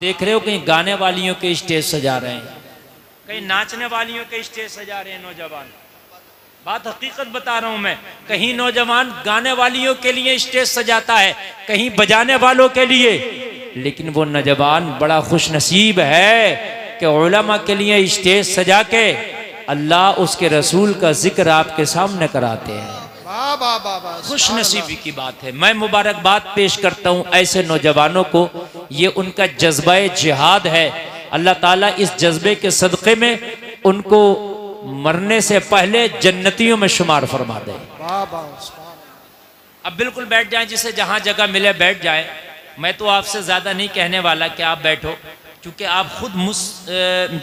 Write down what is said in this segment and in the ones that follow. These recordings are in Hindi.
देख रहे हो कहीं गाने वालियों के स्टेज सजा रहे हैं, कहीं नाचने वालियों के स्टेज सजा रहे हैं नौजवान। बात हकीकत बता रहा हूं मैं। कहीं नौजवान गाने वालियों के लिए स्टेज सजाता है, कहीं बजाने वालों के लिए। लेकिन वो नौजवान बड़ा खुश नसीब है कि उलमा के लिए स्टेज सजा के अल्लाह उसके रसूल का जिक्र आपके सामने कराते हैं। खुश नसीबी की बात है। मैं मुबारकबाद पेश करता हूँ ऐसे नौजवानों को। ये उनका जज्बा जिहाद है। अल्लाह ताला इस जज्बे के सदक़े में उनको मरने से पहले जन्नतियों में शुमार फरमा दे। अब बिल्कुल बैठ जाएं, जिसे जहां जगह मिले बैठ जाए। मैं तो आपसे ज्यादा नहीं कहने वाला कि आप बैठो, क्योंकि आप खुद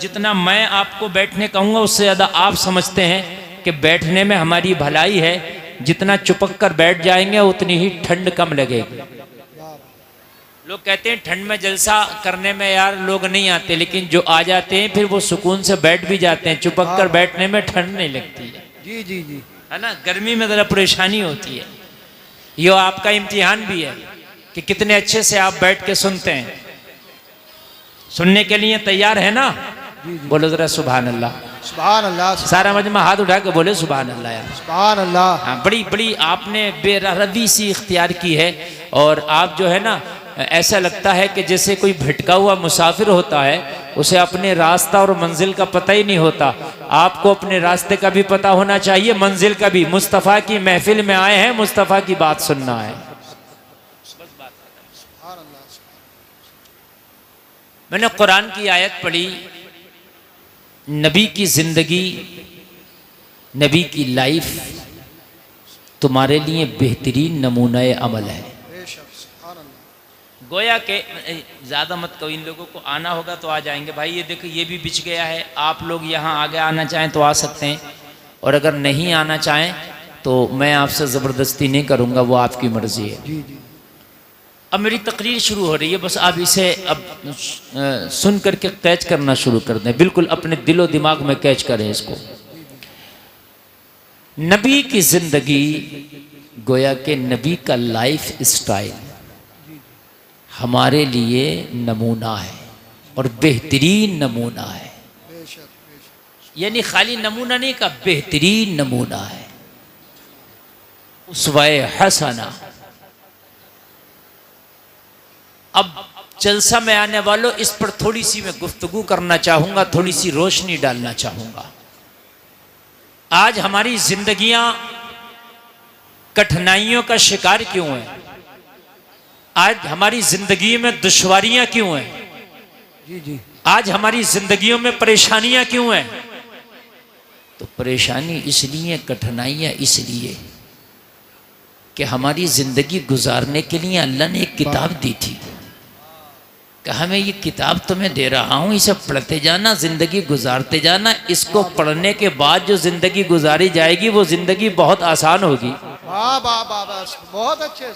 जितना मैं आपको बैठने कहूँगा उससे ज़्यादा आप समझते हैं कि बैठने में हमारी भलाई है। जितना चुपक कर बैठ जाएंगे उतनी ही ठंड कम लगेगी। लोग कहते हैं ठंड में जलसा करने में यार लोग नहीं आते, लेकिन जो आ जाते हैं फिर वो सुकून से बैठ भी जाते हैं। चुपक कर बैठने में ठंड नहीं लगती है। जी जी जी, है ना। गर्मी में ज़रा परेशानी होती है। ये आपका इम्तिहान भी है कि कितने अच्छे से आप बैठ के सुनते हैं। सुनने के लिए तैयार है ना? बोलो जरा सुभान अल्लाह। सुभान अल्लाह। सारा मजमा हाथ उठा के बोले सुभान अल्लाह यार। सुभान अल्लाह। हाँ, बड़ी बड़ी आपने बेरहबी सी इख्तियार की है। और आप जो है ना, ऐसा लगता है कि जैसे कोई भटका हुआ मुसाफिर होता है, उसे अपने रास्ता और मंजिल का पता ही नहीं होता। आपको अपने रास्ते का भी पता होना चाहिए, मंजिल का भी। मुस्तफ़ा की महफिल में आए हैं, मुस्तफ़ा की बात सुनना है। मैंने कुरान की आयत पढ़ी, नबी की जिंदगी, नबी की लाइफ तुम्हारे लिए बेहतरीन नमूना अमल है। गोया के ज़्यादा मत कहो, इन लोगों को आना होगा तो आ जाएंगे। भाई ये देखो, ये भी बिछ गया है। आप लोग यहाँ आगे आना चाहें तो आ सकते हैं, और अगर नहीं आना चाहें तो मैं आपसे ज़बरदस्ती नहीं करूँगा, वो आपकी मर्ज़ी है। अब मेरी तकरीर शुरू हो रही है, बस आप इसे अब सुन करके कैच करना शुरू कर दें। बिल्कुल अपने दिलो दिमाग में कैच करें इसको। नबी की जिंदगी, गोया के नबी का लाइफ स्टाइल हमारे लिए नमूना है, और बेहतरीन नमूना है। यानी खाली नमूना नहीं का, बेहतरीन नमूना है, उसवाए हसना। अब जलसा में आने वालों, इस पर थोड़ी सी मैं गुफ्तगू करना चाहूँगा, थोड़ी सी रोशनी डालना चाहूँगा। आज हमारी जिंदगियां कठिनाइयों का शिकार क्यों हैं? आज हमारी जिंदगी में दुश्वारियां क्यों हैं? जी जी। आज हमारी जिंदगियों में परेशानियां क्यों हैं? तो परेशानी इसलिए, कठिनाइयां इसलिए कि हमारी जिंदगी गुजारने के लिए अल्लाह ने एक किताब दी थी कि हमें ये किताब तुम्हें दे रहा हूँ, इसे पढ़ते जाना, जिंदगी गुजारते जाना। इसको पढ़ने के बाद जो जिंदगी गुजारी जाएगी वो जिंदगी बहुत आसान होगी। बहुत अच्छे।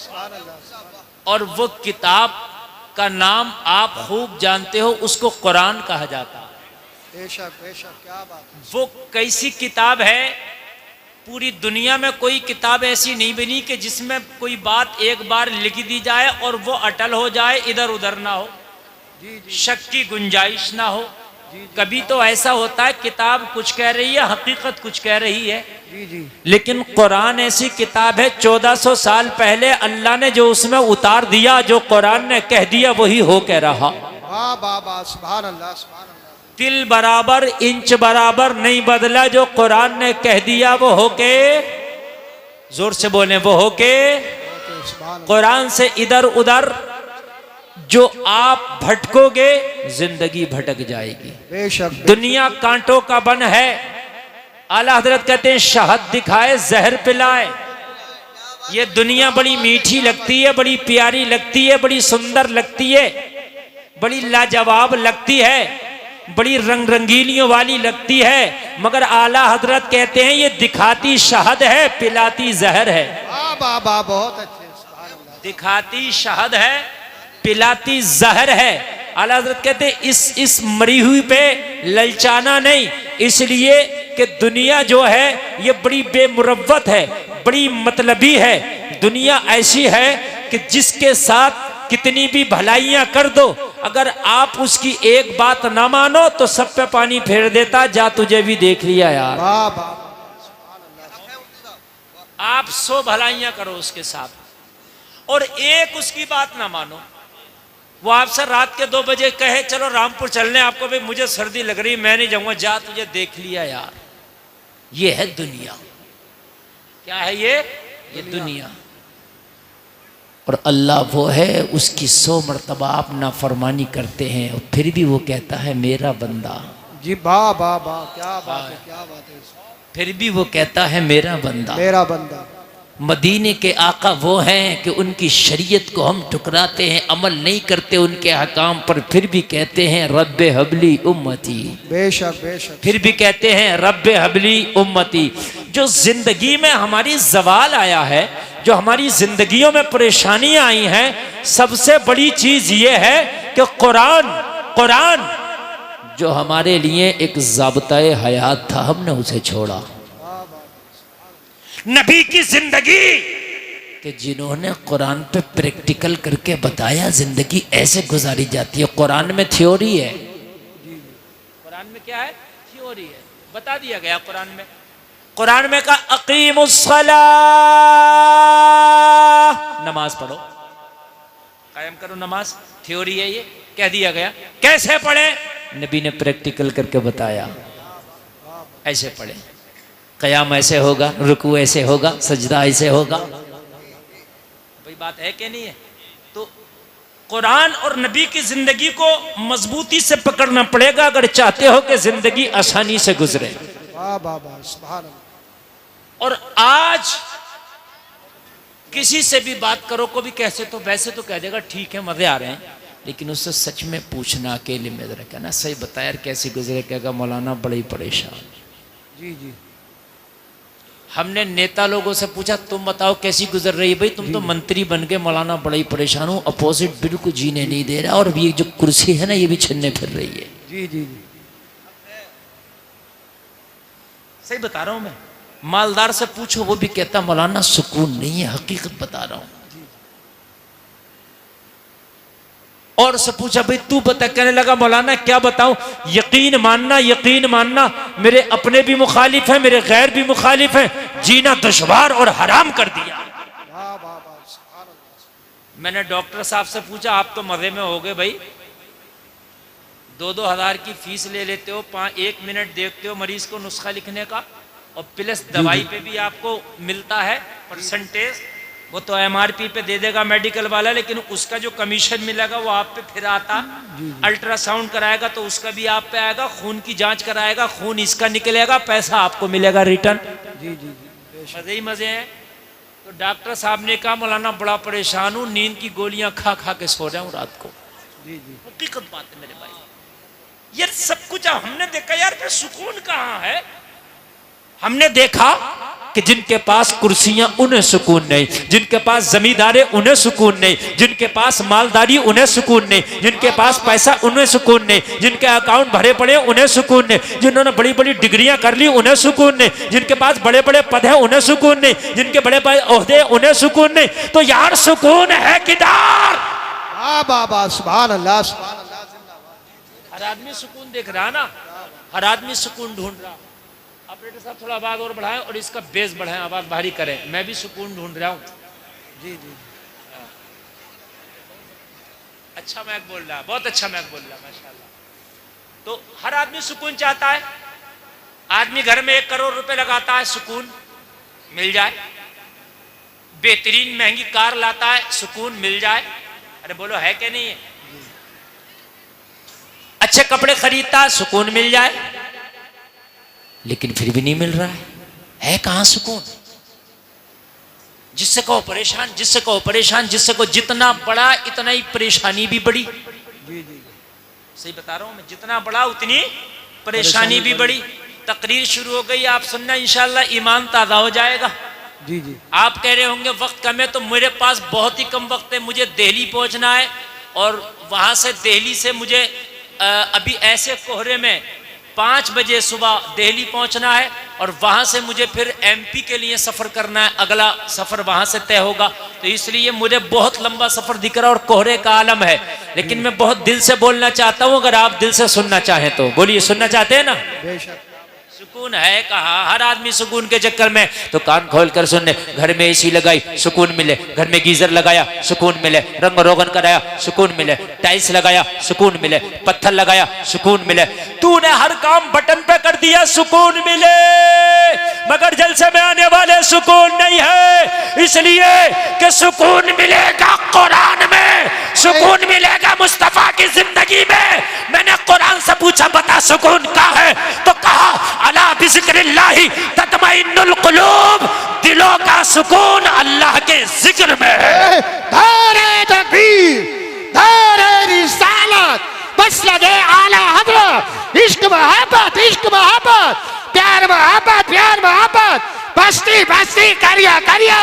और वो किताब का नाम आप खूब जानते हो, उसको कुरान कहा जाता है। बेशक बेशक, क्या बात है। वो कैसी किताब है? पूरी दुनिया में कोई किताब ऐसी नहीं बनी कि जिसमें कोई बात एक बार लिख दी जाए और वो अटल हो जाए, इधर उधर ना हो, शक की गुंजाइश ना हो। कभी तो ऐसा होता है किताब कुछ कह रही है, हकीकत कुछ कह रही है। लेकिन कुरान ऐसी किताब है, 1400 साल पहले अल्लाह ने जो उसमें उतार दिया, जो कुरान ने कह दिया वही हो कह रहा। सुभान अल्लाह। तिल बराबर इंच बराबर नहीं बदला, जो कुरान ने कह दिया वो हो के, जोर से बोले, वो हो के। कुरान से इधर उधर जो आप भटकोगे, जिंदगी भटक जाएगी। बेशक। दुनिया कांटों का बन है। आला हजरत कहते हैं, शहद दिखाए जहर पिलाए। ये दुनिया बड़ी मीठी लगती है, बड़ी प्यारी लगती है, बड़ी सुंदर लगती है, बड़ी लाजवाब लगती है, बड़ी रंग रंगीलियों वाली लगती है, मगर आला हजरत कहते हैं ये दिखाती शहद है, पिलाती जहर है। बहुत अच्छे। दिखाती शहद है, पिलाती जहर है। आला हजरत कहते हैं इस मरी हुई पे ललचाना नहीं, इसलिए कि दुनिया जो है ये बड़ी बेमुरव्वत है, बड़ी मतलबी है। दुनिया ऐसी है कि जिसके साथ कितनी भी भलाइयां कर दो, अगर आप उसकी एक बात ना मानो तो सब पे पानी फेर देता, जा तुझे भी देख लिया यार। वाह वाह आप 100 भलाइयां करो उसके साथ और एक उसकी बात ना मानो। वो आपसे रात के 2 बजे कहे चलो रामपुर चलने, आपको भाई मुझे सर्दी लग रही मैं नहीं जाऊंगा, जा तुझे देख लिया यार। ये है दुनिया। क्या है ये दुनिया। और अल्लाह वो है उसकी 100 मर्तबा आप नाफरमानी करते हैं और फिर भी वो कहता है मेरा बंदा। जी वाह वाह वाह, क्या बात है, क्या बात है, फिर भी वो कहता है मेरा बंदा। मेरा बंदा। मदीने के आका वो हैं कि उनकी शरीयत को हम ठुकराते हैं, अमल नहीं करते उनके हकाम पर, फिर भी कहते हैं रब्बे हबली उम्मती। बेशक बेशक। फिर भी कहते हैं रब्बे हबली उम्मती। जो जिंदगी में हमारी जवाल आया है, जो हमारी जिंदगियों में परेशानियां आई हैं, सबसे बड़ी चीज ये है कि कुरान जो हमारे लिए एक ज़ाब्ता-ए हयात था, हमने उसे छोड़ा। नबी की जिंदगी कि जिन्होंने कुरान पे प्रैक्टिकल करके बताया जिंदगी ऐसे गुजारी जाती है। कुरान में थ्योरी है, कुरान में क्या है? थ्योरी है, बता दिया गया कुरान में। कुरान में कहा अकीमुस्सलाह, नमाज पढ़ो, कायम करो नमाज, थ्योरी है ये, कह दिया गया। कैसे पढ़े? नबी ने प्रैक्टिकल करके बताया, ऐसे पढ़े, क़याम ऐसे होगा, रुकू ऐसे होगा, सजदा ऐसे होगा। भाई बात है कि नहीं है? तो कुरान और नबी की जिंदगी को मजबूती से पकड़ना पड़ेगा अगर चाहते हो कि जिंदगी आसानी से गुजरे। वाह वाह वाह, सुभान अल्लाह। और आज किसी से भी बात करो, को भी कैसे तो वैसे तो कह देगा ठीक है मजे आ रहे हैं, लेकिन उससे सच में पूछना अकेले में जरा, कहना सही बता यार कैसे गुजरे, कहेगा मौलाना बड़ी परेशान। जी जी। हमने नेता लोगों से पूछा तुम बताओ कैसी गुजर रही है? भाई तुम तो मंत्री बन गए, मौलाना बड़ा ही परेशान हूँ, अपोजिट बिल्कुल जीने नहीं दे रहा, और ये जो कुर्सी है ना ये भी छिनने फिर रही है। जी जी जी। सही बता रहा हूं मैं। मालदार से पूछो वो भी कहता मौलाना सुकून नहीं है, हकीकत बता रहा हूं। और से पूछा भाई तू बता, कहने लगा मौलाना क्या बताऊं, यकीन मानना, मेरे अपने भी मुखालिफ हैं, मेरे गैर भी मुखालिफ हैं, जीना दुश्वार और हराम कर दिया। वाह वाह वाह, सुभान अल्लाह। मैंने डॉक्टर साहब से पूछा आप तो मजे में हो गए भाई, 2-2 हज़ार की फीस ले लेते हो, 1 मिनट देखते हो मरीज को नुस्खा लिखने का, और प्लस दवाई पे भी आपको मिलता है परसेंटेज, वो तो एमआरपी पे दे देगा मेडिकल वाला, लेकिन उसका जो कमीशन मिलेगा वो आप पे फिर आता। अल्ट्रासाउंड कराएगा तो उसका भी आप पे आएगा, खून की जांच कराएगा, खून इसका निकलेगा, पैसा आपको मिलेगा रिटर्न। जी जी जी। मजे ही मजे हैं। तो डॉक्टर साहब ने कहा मौलाना बड़ा परेशान हूँ, नींद की गोलियां खा खा के सो रहा हूँ रात को। जी जी। हकीकत बात है मेरे भाई, यार सब कुछ हमने देखा यार, फिर सुकून कहाँ है? हमने देखा कि जिनके पास कुर्सियां उन्हें सुकून नहीं, जिनके पास जमींदारे उन्हें सुकून नहीं, जिनके पास मालदारी उन्हें सुकून नहीं, जिनके पास पैसा उन्हें सुकून नहीं, जिनके अकाउंट भरे पड़े उन्हें सुकून नहीं, जिन्होंने बड़ी बड़ी डिग्रियां कर ली उन्हें सुकून नहीं, जिनके पास बड़े बड़े पद हैं उन्हें सुकून नहीं, जिनके बड़े बड़े ओहदे उन्हें सुकून नहीं। तो यार सुकून है किधर? वाह वाह वाह, सुभान अल्लाह, सुभान अल्लाह, जिंदाबाद। हर आदमी सुकून देख रहा ना, हर आदमी सुकून ढूंढ रहा। ऑपरेटर साहब थोड़ा आवाज और बढ़ाएं और इसका बेस बढ़ाएं, आवाज भारी करें, मैं भी सुकून ढूंढ रहा हूं। जी जी। अच्छा मैक बोल रहा, बहुत अच्छा मैक बोल रहा, माशाल्लाह। तो हर आदमी सुकून चाहता है। आदमी घर में 1 करोड़ रुपए लगाता है, सुकून मिल जाए, बेहतरीन महंगी कार लाता है, सुकून मिल जाए। अरे बोलो है कि नहीं है? अच्छे कपड़े खरीदता है, सुकून मिल जाए, लेकिन फिर भी नहीं मिल रहा है कहां सुकून? जिससे कहो परेशान, जिससे कहो परेशान, जिससे को जितना बड़ा इतना ही परेशानी भी बड़ी। जी जी। सही बता रहा हूं मैं, जितना बड़ा उतनी परेशानी भी बड़ी। तकरीर शुरू हो गई, आप सुनना, इंशाल्लाह ईमान ताजा हो जाएगा। जी जी। आप कह रहे होंगे वक्त कम है, तो मेरे पास बहुत ही कम वक्त है, मुझे दिल्ली पहुंचना है, और वहां से दिल्ली से मुझे अभी ऐसे कोहरे में 5 बजे सुबह दिल्ली पहुंचना है और वहां से मुझे फिर एमपी के लिए सफर करना है, अगला सफर वहां से तय होगा। तो इसलिए मुझे बहुत लंबा सफर दिख रहा है और कोहरे का आलम है, लेकिन मैं बहुत दिल से बोलना चाहता हूं, अगर आप दिल से सुनना चाहें तो बोलिए। सुनना चाहते हैं ना? बेशक। सुकून है कहाँ? हर आदमी सुकून के चक्कर में तो कान खोल कर सुनने, घर में एसी लगाई सुकून मिले, घर में गीजर लगाया सुकून मिले, रंग रोगन कराया सुकून मिले, टाइल्स लगाया सुकून मिले, पत्थर लगाया सुकून मिले, तूने हर काम बटन पे कर दिया सुकून मिले, मगर जलसे में आने वाले सुकून नहीं है। इसलिए कि सुकून मिलेगा कुरान में, सुकून मिलेगा मुस्तफा की जिंदगी में। मैंने कुरान से पूछा बता सुकून कहाँ है, तो कहा अला बिज़िक्रिल्लाहि तत्मइन्नुल कुलूब, दिलों का सुकून अल्लाह के जिक्र में है। धारे तकबीर, धारे रिसालत, मसलके आला हज़रत, इश्क मोहब्बत, इश्क मोहब्बत, प्यार मोहब्बत, प्यार मोहब्बत, बस्ती बस्ती करिया करिया,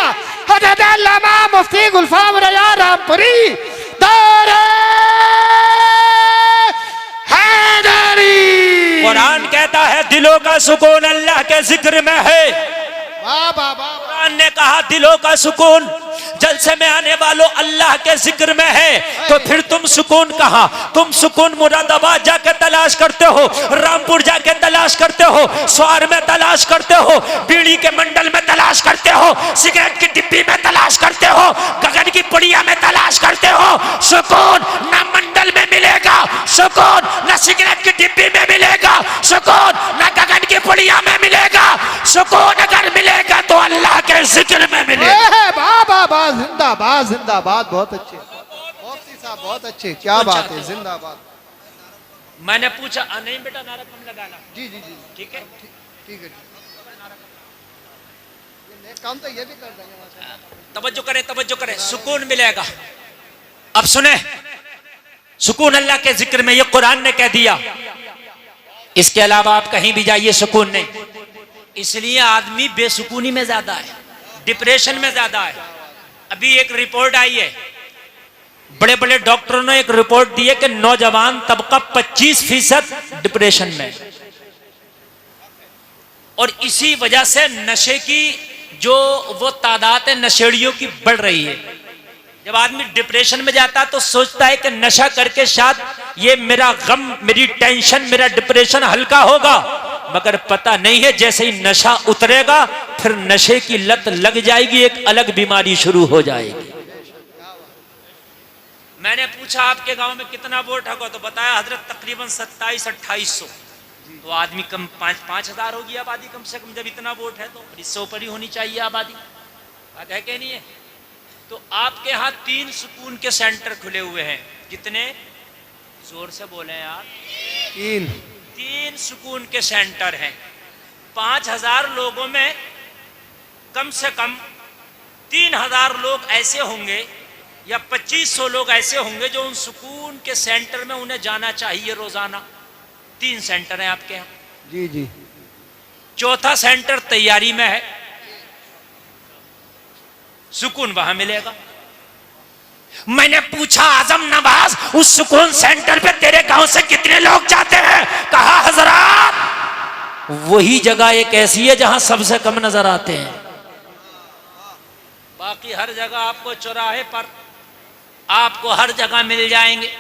हज़रत अल्लामा मुफ्ती गुलफाम रज़ा रामपुरी, धारे हैदरी। कुरान कहता है दिलों का सुकून अल्लाह के जिक्र में है। वाह वाह वाह। कुरान ने कहा दिलों का सुकून जलसे में आने वालों अल्लाह के जिक्र में है। तो फिर तुम सुकून कहाँ? तुम सुकून मुरादाबाद जाके तलाश करते हो, रामपुर जाके तलाश करते हो, स्वार में तलाश करते हो, बीड़ी के मंडल में तलाश करते हो, सिगरेट की डिब्बी में तलाश करते हो, गगन की पुड़िया में तलाश करते हो। सुकून न मंडल में मिलेगा, सुकून न सिगरेट की डिब्बी में मिलेगा, सुकून न गगन की पुड़िया में मिलेगा। सुकून अगर मिलेगा तो अल्लाह के जिक्र में मिलेगा। वाह, जिंदाबाद जिंदाबाद। बहुत अच्छे मुफ्ती साहब, बहुत अच्छे, क्या बात है, जिंदाबाद। मैंने पूछा नहीं बेटा नारा कम लगाना। जी जी जी, ठीक है ठीक है। काम तो ये भी कर देंगे माशाल्लाह। तवज्जो करें, तवज्जो करें, सुकून मिलेगा। अब सुने, सुकून अल्लाह के जिक्र में, ये कुरान ने कह दिया। इसके अलावा आप कहीं भी जाइए सुकून नहीं। इसलिए आदमी बेसुकूनी में ज्यादा है, डिप्रेशन में ज्यादा है। अभी एक रिपोर्ट आई है, बड़े बड़े डॉक्टरों ने एक रिपोर्ट दी है कि नौजवान तबका 25% डिप्रेशन में, और इसी वजह से नशे की जो वो तादाद है नशेड़ियों की बढ़ रही है। जब आदमी डिप्रेशन में जाता है तो सोचता है कि नशा करके शायद ये मेरा गम, मेरी टेंशन, मेरा डिप्रेशन हल्का होगा, मगर पता नहीं है जैसे ही नशा उतरेगा फिर नशे की लत लग जाएगी, एक अलग बीमारी शुरू हो जाएगी। मैंने पूछा आपके गांव में कितना वोट होगा, तो बताया हजरत तकरीबन 2700-2800। तो आदमी कम 5,000 होगी आबादी कम से कम। जब इतना वोट है तो इससे ऊपर ही होनी चाहिए आबादी, बात है कि नहीं है? तो आपके यहाँ 3 सुकून के सेंटर खुले हुए हैं। कितने? जोर से बोले यार। 3 सुकून के सेंटर हैं। 5,000 लोगों में कम से कम 3,000 लोग ऐसे होंगे या 2,500 लोग ऐसे होंगे जो उन सुकून के सेंटर में उन्हें जाना चाहिए रोजाना। 3 सेंटर हैं आपके यहाँ। जी जी। चौथा सेंटर तैयारी में है, सुकून वहां मिलेगा। मैंने पूछा आजम नवाज, उस सुकून सेंटर पे तेरे गांव से कितने लोग जाते हैं? कहा हजरात वही जगह एक ऐसी है जहां सबसे कम नजर आते हैं, बाकी हर जगह आपको चौराहे पर, आपको हर जगह मिल जाएंगे।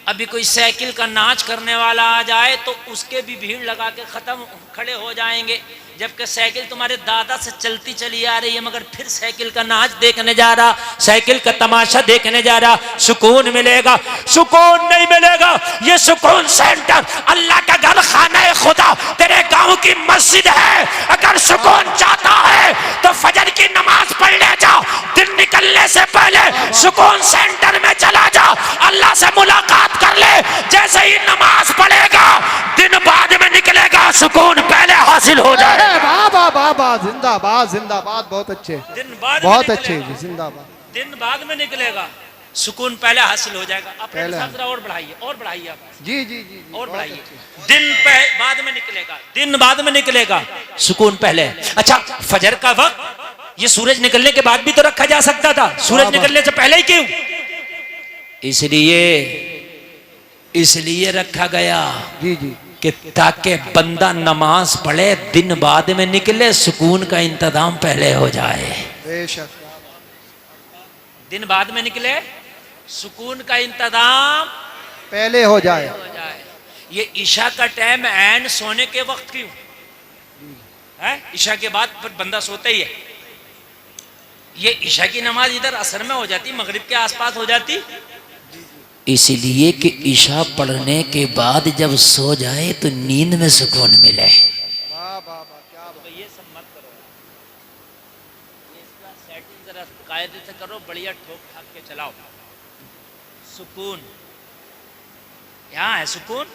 अभी कोई साइकिल का नाच करने वाला आ जाए तो उसके भी भीड़ लगा के खत्म खड़े हो जाएंगे, जबकि साइकिल तुम्हारे दादा से चलती चली आ रही है, मगर फिर साइकिल का नाच देखने जा रहा, साइकिल का तमाशा देखने जा रहा। सुकून मिलेगा? सुकून नहीं मिलेगा। ये सुकून सेंटर अल्लाह का घर, खाना खुदा तेरे गांव की मस्जिद है। अगर सुकून चाहता है तो फजर की नमाज पढ़ ले जा, दिन निकलने से पहले सुकून सेंटर में चला जा, अल्लाह से मुलाकात कर ले। जैसे ही नमाज पढ़ेगा दिन बाद में निकलेगा, सुकून पहले हासिल हो जाए। वाह वाह वाह, जिंदाबाद जिंदाबाद। बहुत अच्छे, दिन बाद बहुत अच्छे, जिंदाबाद। दिन बाद में निकलेगा, सुकून पहले हासिल हो जाएगा। आप और बढ़ाइए, और बढ़ाइए आप। जी जी जी, और बढ़ाइए। दिन बाद में निकलेगा, दिन बाद में निकलेगा, सुकून पहले। अच्छा, फजर का वक्त ये सूरज निकलने के बाद भी तो रखा जा सकता था, सूरज निकलने से पहले ही क्यों? इसलिए रखा गया। जी जी। कि ताकि बंदा नमाज पढ़े, दिन बाद में निकले, सुकून का इंतजाम पहले हो जाए। बेशक। दिन बाद में निकले, सुकून का इंतजाम पहले हो जाए। ये ईशा का टाइम ऐन सोने के वक्त क्यों है? ईशा के बाद फिर बंदा सोता ही है। ये ईशा की नमाज इधर असर में हो जाती, मगरिब के आसपास हो जाती, इसलिए कि ईशा पढ़ने के बाद जब सो जाए तो नींद में सुकून मिले। वाह वाह वाह, क्या बात। तो ये सब मत करो, ये इसका सेटिंग जरा कायदे से करो, बढ़िया ठोक ठाक के चलाओ। सुकून यहाँ है सुकून,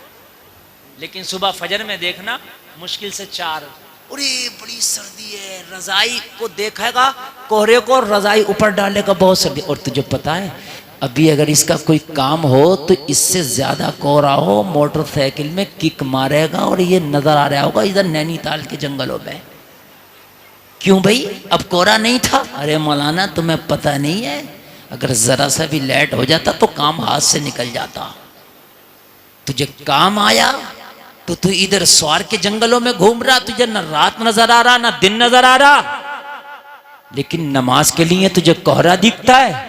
लेकिन सुबह फजर में देखना मुश्किल से 4, अरे बड़ी सर्दी है, रजाई को देखेगा कोहरे को, रजाई ऊपर डालेगा, बहुत सर्दी। और तुझे पता है अभी अगर इसका कोई काम हो तो इससे ज्यादा कोहरा हो, मोटरसाइकिल में किक मारेगा और ये नजर आ रहा होगा इधर नैनीताल के जंगलों में। क्यों भाई, अब कोहरा नहीं था? अरे मौलाना तुम्हें पता नहीं है, अगर जरा सा भी लेट हो जाता तो काम हाथ से निकल जाता। तुझे काम आया तो तू इधर स्वार के जंगलों में घूम रहा, तुझे न रात नजर आ रहा ना दिन नजर आ रहा, लेकिन नमाज के लिए तुझे कोहरा दिखता है।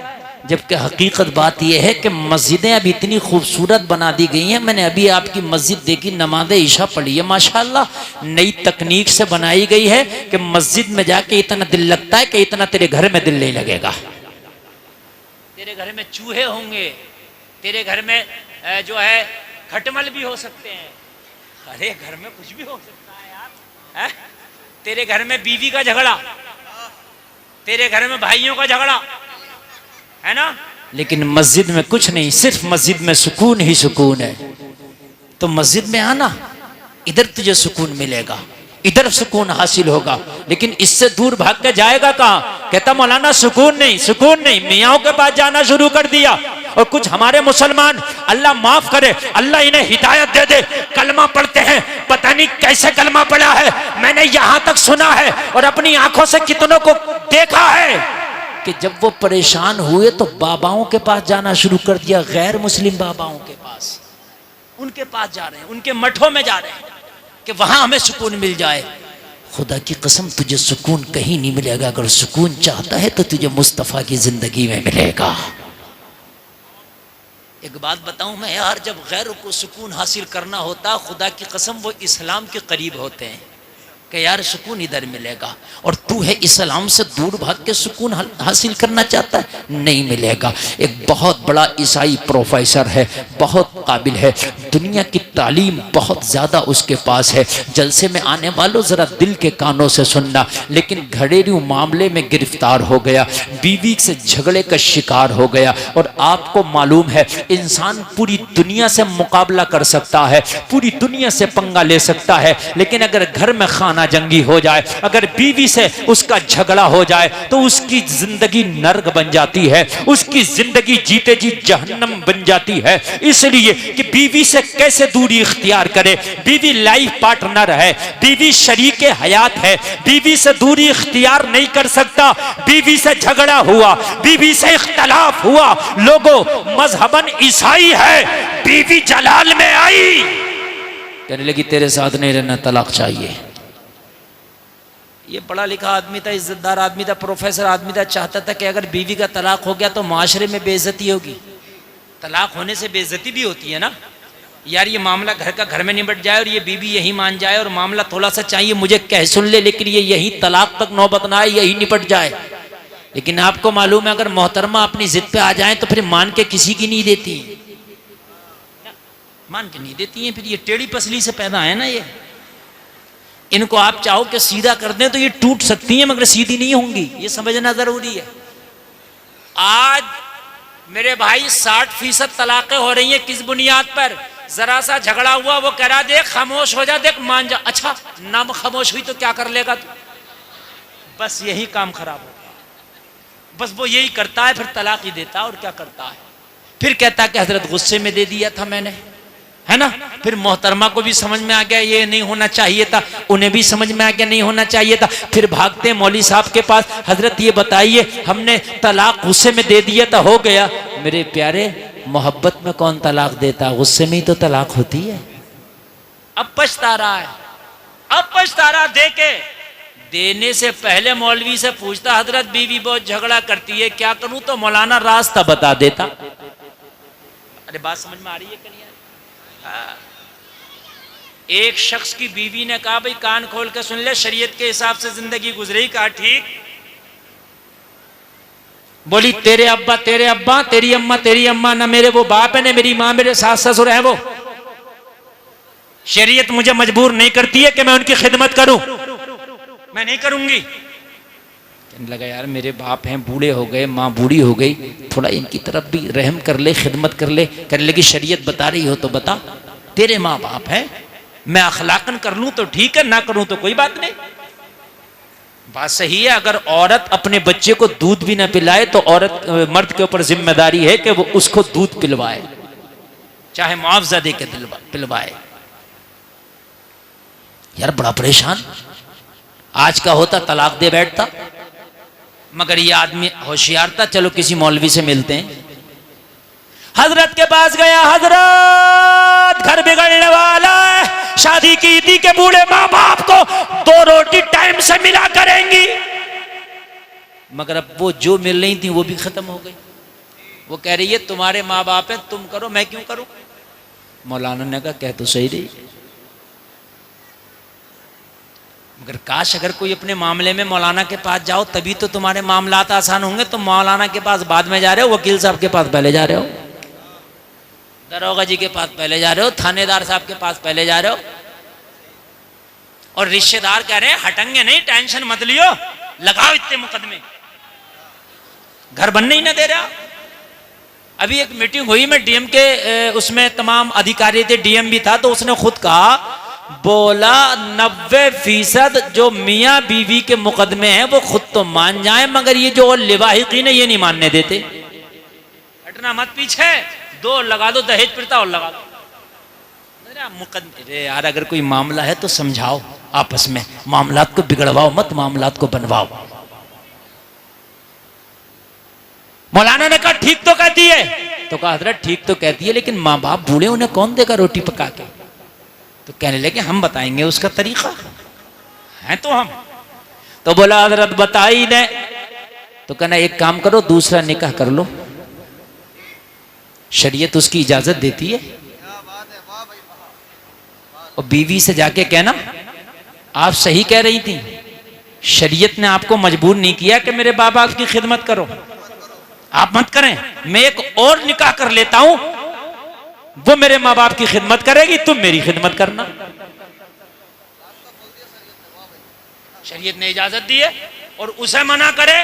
जबकि हकीकत बात यह है कि मस्जिदें अब इतनी खूबसूरत बना दी गई हैं। मैंने अभी आपकी मस्जिद देखी, नमाज ईशा पढ़ी है, माशाल्लाह नई तकनीक से बनाई गई है कि मस्जिद में जाके इतना दिल लगता है कि इतना तेरे घर में दिल नहीं लगेगा। तेरे घर में चूहे होंगे, तेरे घर में जो है खटमल भी हो सकते हैं, अरे घर में कुछ भी हो सकता है यार, है? तेरे घर में बीवी का झगड़ा, तेरे घर में भाइयों का झगड़ा, है ना, लेकिन मस्जिद में कुछ नहीं, सिर्फ मस्जिद में सुकून ही सुकून है। तो मस्जिद में आना, इधर तुझे सुकून मिलेगा, इधर सुकून हासिल होगा, लेकिन इससे दूर भाग के जाएगा कहाँ? कहता मौलाना सुकून नहीं, सुकून नहीं, मियाओं के पास जाना शुरू कर दिया। और कुछ हमारे मुसलमान, अल्लाह माफ करे, अल्लाह इन्हें हिदायत दे दे, कलमा पढ़ते हैं, पता नहीं कैसे कलमा पढ़ा है, मैंने यहां तक सुना है और अपनी आंखों से कितनों को देखा है कि जब वो परेशान हुए तो बाबाओं के पास जाना शुरू कर दिया, गैर मुस्लिम बाबाओं के पास, उनके पास जा रहे हैं, उनके मठों में जा रहे हैं कि वहां हमें सुकून मिल जाए। खुदा की कसम तुझे सुकून कहीं नहीं मिलेगा। अगर सुकून चाहता है तो तुझे मुस्तफ़ा की जिंदगी में मिलेगा। एक बात बताऊं मैं यार, जब गैर को सुकून हासिल करना होता, खुदा की कसम वो इस्लाम के करीब होते हैं कि यार सुकून इधर मिलेगा, और तू है इस्लाम से दूर भाग के सुकून हासिल करना चाहता है, नहीं मिलेगा। एक बहुत बड़ा ईसाई प्रोफेसर है, बहुत काबिल है, दुनिया की तालीम बहुत ज़्यादा उसके पास है। जलसे में आने वालों ज़रा दिल के कानों से सुनना, लेकिन घरेलू मामले में गिरफ्तार हो गया, बीवी से झगड़े का शिकार हो गया। और आपको मालूम है इंसान पूरी दुनिया से मुकाबला कर सकता है, पूरी दुनिया से पंगा ले सकता है, लेकिन अगर घर में खाना जंगी हो जाए, अगर बीवी से उसका झगड़ा हो जाए तो उसकी जिंदगी नर्क बन जाती है, उसकी जिंदगी जीते जी जहन्नम बन जाती है। इसलिए कि बीवी से कैसे दूरी इख्तियार करे, बीवी लाइफ पार्टनर है, बीवी शरीके हयात है, बीवी से दूरी इख्तियार नहीं कर सकता। बीवी से झगड़ा हुआ, बीवी से इख्तलाफ हुआ, लोगों मजहबन ईसाई है, बीवी जलाल में आई, कहने लगी तेरे साथ नहीं रहना, तलाक चाहिए। ये पढ़ा लिखा आदमी था, इज्जतदार आदमी था, प्रोफेसर आदमी था, चाहता था कि अगर बीवी का तलाक हो गया तो माशरे में बेइज्जती होगी। तलाक होने से बेइज्जती भी होती है ना यार, ये मामला घर का घर में निपट जाए और ये बीवी यही मान जाए और मामला थोड़ा सा चाहिए मुझे कह सुन ले, लेकिन ये यही तलाक तक नौबत ना आए, यही निपट जाए। लेकिन आपको मालूम है अगर मोहतरमा अपनी जिद पे आ जाए तो फिर मान के किसी की नहीं देती, मान के नहीं देती है। फिर ये टेढ़ी पसली से पैदा है ना, ये इनको आप चाहो कि सीधा कर दें तो ये टूट सकती हैं मगर सीधी नहीं होंगी, ये समझना जरूरी है। आज मेरे भाई 60% तलाक़ें हो रही हैं, किस बुनियाद पर? जरा सा झगड़ा हुआ, वो कह रहा देख खामोश हो जा, देख मान जा, अच्छा ना खामोश हुई तो क्या कर लेगा तू? बस यही काम खराब हो गया, बस वो यही करता है, फिर तलाक ही देता है। और क्या करता है? फिर कहता है कि हजरत गुस्से में दे दिया था मैंने, है ना। फिर मोहतरमा को भी समझ में आ गया ये नहीं होना चाहिए था, उन्हें भी समझ में आ गया नहीं होना चाहिए था। फिर भागते मौली साहब के पास, हजरत ये बताइए हमने तलाक गुस्से में दे दिया था, हो गया। मेरे प्यारे, मोहब्बत में कौन तलाक देता? गुस्से में ही तो तलाक होती है। अब पछता रहा है, अब पछता रहा दे के। देने से पहले मौलवी से पूछता, हजरत बीवी बहुत झगड़ा करती है, क्या करूं? तो मौलाना रास्ता बता देता। अरे बात समझ में आ रही है कि नहीं? एक शख्स की बीवी ने कहा, भाई कान खोल के सुन ले, शरीयत के हिसाब से जिंदगी गुजरी। कहा ठीक। बोली तेरे अब्बा तेरी अम्मा ना मेरे वो बाप है, ना मेरी माँ मेरे सास ससुर है। वो शरीयत मुझे मजबूर नहीं करती है कि मैं उनकी खिदमत करूं, मैं नहीं करूंगी। कहने लगा यार मेरे बाप हैं, बूढ़े हो गए, माँ बूढ़ी हो गई, थोड़ा इनकी तरफ भी रहम कर ले, खिदमत कर ले। कहने लगी शरीयत बता रही हो तो बता, तेरे माँ बाप हैं, मैं अखलाकन कर लूं तो ठीक है, ना करूं तो कोई बात नहीं। बात सही है। अगर औरत अपने बच्चे को दूध भी ना पिलाए तो औरत मर्द के ऊपर जिम्मेदारी है कि वो उसको दूध पिलवाए, चाहे मुआवजा दे के पिलवाए। यार बड़ा परेशान। आज का होता तलाक दे बैठता, मगर ये आदमी होशियार था। चलो किसी मौलवी से मिलते हैं। हजरत के पास गया, हजरत घर बिगड़ने वाला है, शादी की थी के बूढ़े माँ बाप को 2 रोटी टाइम से मिला करेंगी, मगर अब वो जो मिल रही थी वो भी खत्म हो गई। वो कह रही है तुम्हारे माँ बाप है, तुम करो, मैं क्यों करूं? मौलाना ने कहा कह तो सही रही, मगर काश अगर कोई अपने मामले में मौलाना के पास जाओ तभी तो तुम्हारे मामलात आसान होंगे। तुम मौलाना के पास बाद में जा रहे हो, वकील साहब के पास पहले जा रहे हो, दरोगा जी के पास पहले जा रहे हो, थानेदार साहब के पास पहले जा रहे हो। और रिश्तेदार कह रहे हैं हटेंगे नहीं, टेंशन मत लियो, लगाओ इतने मुकदमे, घर बनने ही ना दे रहा। अभी एक मीटिंग हुई में डीएम के, उसमें तमाम अधिकारी थे, डीएम भी था, तो उसने खुद कहा, बोला 90% जो मियाँ बीवी के मुकदमे हैं वो खुद तो मान जाए, मगर ये जो लिवाहिकीन है ये नहीं मानने देते। हटना मत पीछे, 2 लगा दो, दहेज प्रथा और लगा दो मुकदमे। अरे यार अगर कोई मामला है तो समझाओ आपस में, मामलात को बिगड़वाओ मत, मामलात को बनवाओ। मौलाना ने कहा ठीक तो कहती है, तो कहा हजरत ठीक तो कहती है, लेकिन माँ बाप बूढ़े, उन्हें कौन देगा रोटी पका के? तो कहने लगे हम बताएंगे उसका तरीका है तो हम। तो बोला हजरत बता ही दे। तो कहना एक काम करो, दूसरा निकाह कर लो, शरीयत उसकी इजाजत देती है। और बीवी से जाके कहना आप सही कह रही थी, शरीयत ने आपको मजबूर नहीं किया कि मेरे बाप बाप की खिदमत करो, आप मत करें, मैं एक और निकाह कर लेता हूं, वो मेरे माँ बाप की खिदमत करेगी, तुम मेरी खिदमत करना। शरीयत ने इजाजत दी है और उसे मना करे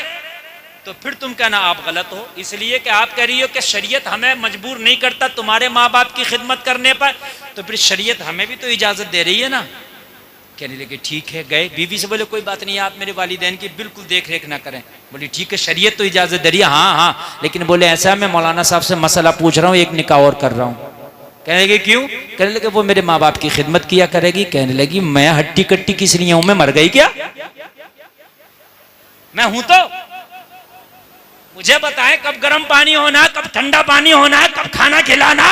तो फिर तुम कहना आप गलत हो, इसलिए कि आप कह रही हो कि शरीयत हमें मजबूर नहीं करता तुम्हारे माँ बाप की खिदमत करने पर, तो फिर शरीयत हमें भी तो इजाजत दे रही है ना। कहने लगे ठीक है। गए बीवी से बोले कोई बात नहीं, आप मेरे वालिदैन की बिल्कुल देख रेख ना करें। बोली ठीक है, शरीयत तो इजाजत दे रही है। हाँ, लेकिन बोले ऐसा है मैं मौलाना साहब से मसला पूछ रहा हूँ, एक निकाह और कर रहा हूँ। कहने लगे क्यों? कहने लगे वो मेरे माँ बाप की खिदमत किया करेगी। कहने लगी मैं हट्टी कट्टी किस लिए हूं, मैं मर गई क्या? मैं हूं तो मुझे बताएं कब गर्म पानी होना है, कब ठंडा पानी होना है, कब खाना खिलाना,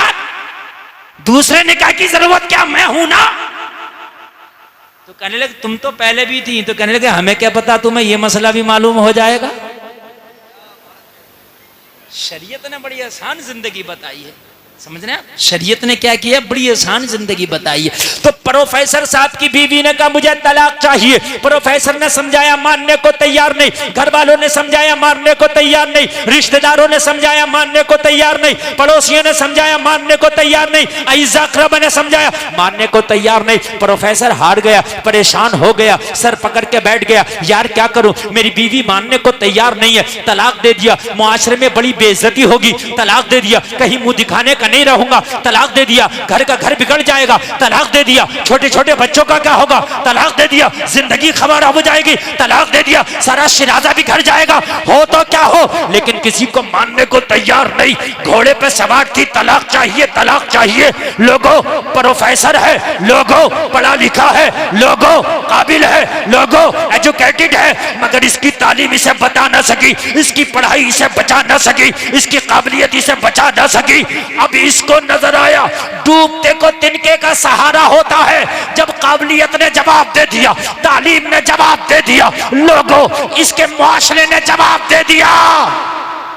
दूसरे निकाह की जरूरत क्या, मैं हूं ना। तो कहने लगे तुम तो पहले भी थी। तो कहने लगे हमें क्या पता, तुम्हें यह मसला भी मालूम हो जाएगा। शरीयत ने बड़ी आसान जिंदगी बताई है, समझ रहे हैं? शरीयत ने क्या किया, बड़ी आसान जिंदगी बताई है। तो प्रोफेसर साहब की बीवी ने कहा मुझे तलाक चाहिए। प्रोफेसर ने समझाया, मानने को तैयार नहीं। घर वालों ने समझाया, मानने को तैयार नहीं। रिश्तेदारों ने समझाया, मानने को तैयार नहीं। पड़ोसियों ने समझाया, मानने को तैयार नहीं। अईज़ा अक़रबा ने समझाया, मानने को तैयार नहीं। प्रोफेसर हार गया, परेशान हो गया, सर पकड़ के बैठ गया, यार क्या करूं, मेरी बीवी मानने को तैयार नहीं है। तलाक दे दिया, मुआशरे में बड़ी बेइज्जती होगी। तलाक दे दिया, कहीं मुंह दिखाने का नहीं रहूंगा। तलाक दे दिया, घर का घर बिगड़ जाएगा। तलाक दे दिया, छोटे छोटे बच्चों का क्या होगा। तलाक दे दिया, जिंदगी खराब हो जाएगी। तलाक दे दिया, सारा शिराजा बिखर जाएगा। हो तो क्या हो, लेकिन किसी को मानने को तैयार नहीं। घोड़े पे सवार थी, तलाक चाहिए, तलाक चाहिए। लोगों प्रोफेसर है, लोगों पढ़ा लिखा है, लोगों काबिल है, लोगों एजुकेटेड है, मगर इसकी तालीम इसे बता ना सकी, इसकी पढ़ाई इसे बचा ना सकी, इसकी काबिलियत इसे बचा ना सकी। अभी इसको नजर आया डूबते को तिनके का सहारा होता है। जब काबिलियत ने जवाब दे दिया, तालीम ने जवाब दे दिया, लोगों इसके मुआशरे ने जवाब दे दिया,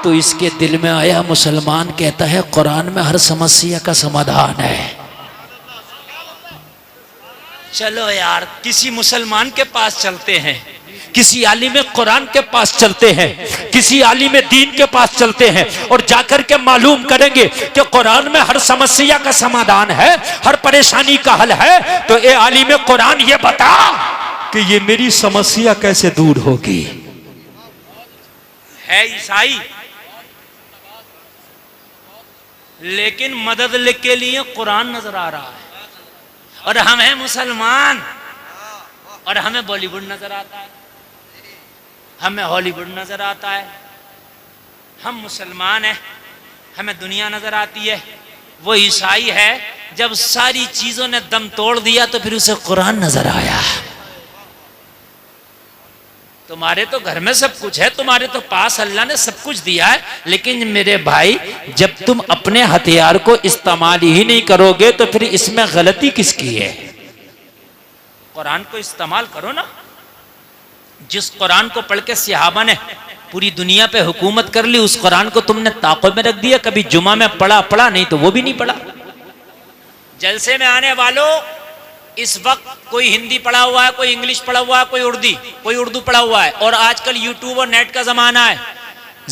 तो इसके दिल में आया मुसलमान कहता है कुरान में हर समस्या का समाधान है। चलो यार किसी मुसलमान के पास चलते हैं, किसी आलिम कुरान के पास चलते हैं, किसी आलिम दीन के पास चलते हैं और जाकर के मालूम करेंगे कि कुरान में हर समस्या का समाधान है, हर परेशानी का हल है। तो ये आलिम कुरान ये बता कि ये मेरी समस्या कैसे दूर होगी। है ईसाई लेकिन मदद के लिए कुरान नजर आ रहा है, और हम हैं मुसलमान और हमें बॉलीवुड नजर आता है, हमें हॉलीवुड नजर आता है। हम मुसलमान हैं, हमें दुनिया नजर आती है। वो ईसाई है, जब सारी चीजों ने दम तोड़ दिया तो फिर उसे कुरान नजर आया। तुम्हारे तो घर में सब कुछ है, तुम्हारे तो पास अल्लाह ने सब कुछ दिया है, लेकिन मेरे भाई जब तुम अपने हथियार को इस्तेमाल ही नहीं करोगे तो फिर इसमें गलती किसकी है। कुरान को इस्तेमाल करो ना। जिस कुरान को पढ़ के सहाबा ने पूरी दुनिया पे हुकूमत कर ली, उस कुरान को तुमने ताक़ो में रख दिया। कभी जुमा में पढ़ा नहीं तो वो भी नहीं पढ़ा। जलसे में आने वालों, इस वक्त कोई हिंदी पढ़ा हुआ है, कोई इंग्लिश पढ़ा हुआ है, कोई उर्दू पढ़ा हुआ है, और आजकल यूट्यूब और नेट का जमाना है।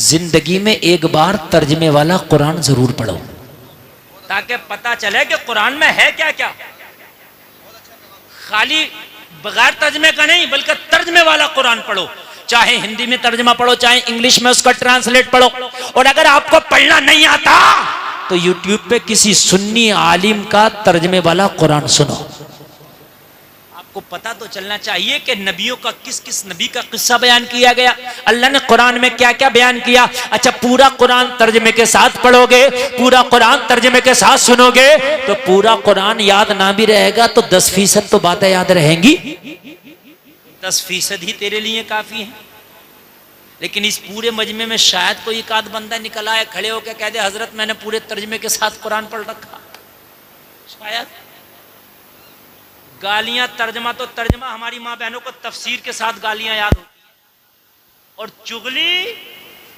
जिंदगी में एक बार तर्जमे वाला कुरान जरूर पढ़ो, ताकि पता चले कि कुरान में है क्या क्या। खाली बगैर तर्जमे का नहीं, बल्कि तर्जमे वाला कुरान पढ़ो। चाहे हिंदी में तर्जमा पढ़ो, चाहे इंग्लिश में उसका ट्रांसलेट पढ़ो। और अगर आपको पढ़ना नहीं आता तो यूट्यूब पे किसी सुन्नी आलिम का तर्जमे वाला कुरान सुनो। आपको पता तो चलना चाहिए कि नबियों का किस किस नबी का किस्सा बयान किया गया, अल्लाह ने कुरान में क्या क्या बयान किया। अच्छा, पूरा कुरान तर्जमे के साथ पढ़ोगे, पूरा कुरान तर्जमे के साथ सुनोगे तो पूरा कुरान याद ना भी रहेगा तो 10% तो बातें याद रहेंगी। 10% ही तेरे लिए काफी है। लेकिन इस पूरे मजमे में शायद कोई एक आध बंदा निकल आए, खड़े होकर कह दे हजरत मैंने पूरे तर्जमे के साथ कुरान पढ़ रखा। शायद गालियां तर्जमा तो तर्जमा, हमारी माँ बहनों को तफसीर के साथ गालियां याद होती है। और चुगली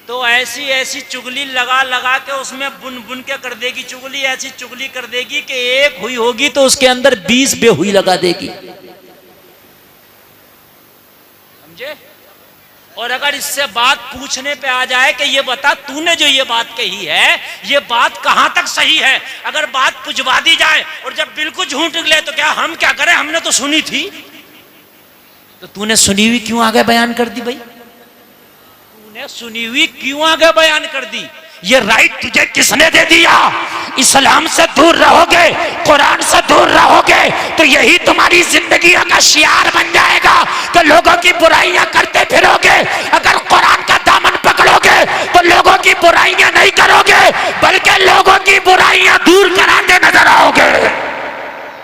तो ऐसी ऐसी चुगली लगा लगा के उसमें बुन बुन के कर देगी। चुगली ऐसी चुगली कर देगी कि एक हुई होगी तो उसके अंदर 20 बेहुई लगा देगी, समझे। और अगर इससे बात पूछने पे आ जाए कि ये बता तूने जो ये बात कही है ये बात कहां तक सही है, अगर बात पुछवा दी जाए और जब बिल्कुल झूठ निकले तो क्या हम क्या करें, हमने तो सुनी थी। तो तूने सुनी हुई क्यों आगे बयान कर दी भाई, तूने सुनी हुई क्यों आगे बयान कर दी। ये राइट तुझे किसने दे दिया। इस्लाम से दूर रहोगे, कुरान से दूर रहोगे तो यही तुम्हारी जिंदगियों का शियार बन जाएगा कि लोगों की बुराइयां करते फिरोगे। अगर कुरान का दामन पकड़ोगे तो लोगों की बुराइयां नहीं करोगे, बल्कि लोगों की बुराइयां दूर कराते नजर आओगे।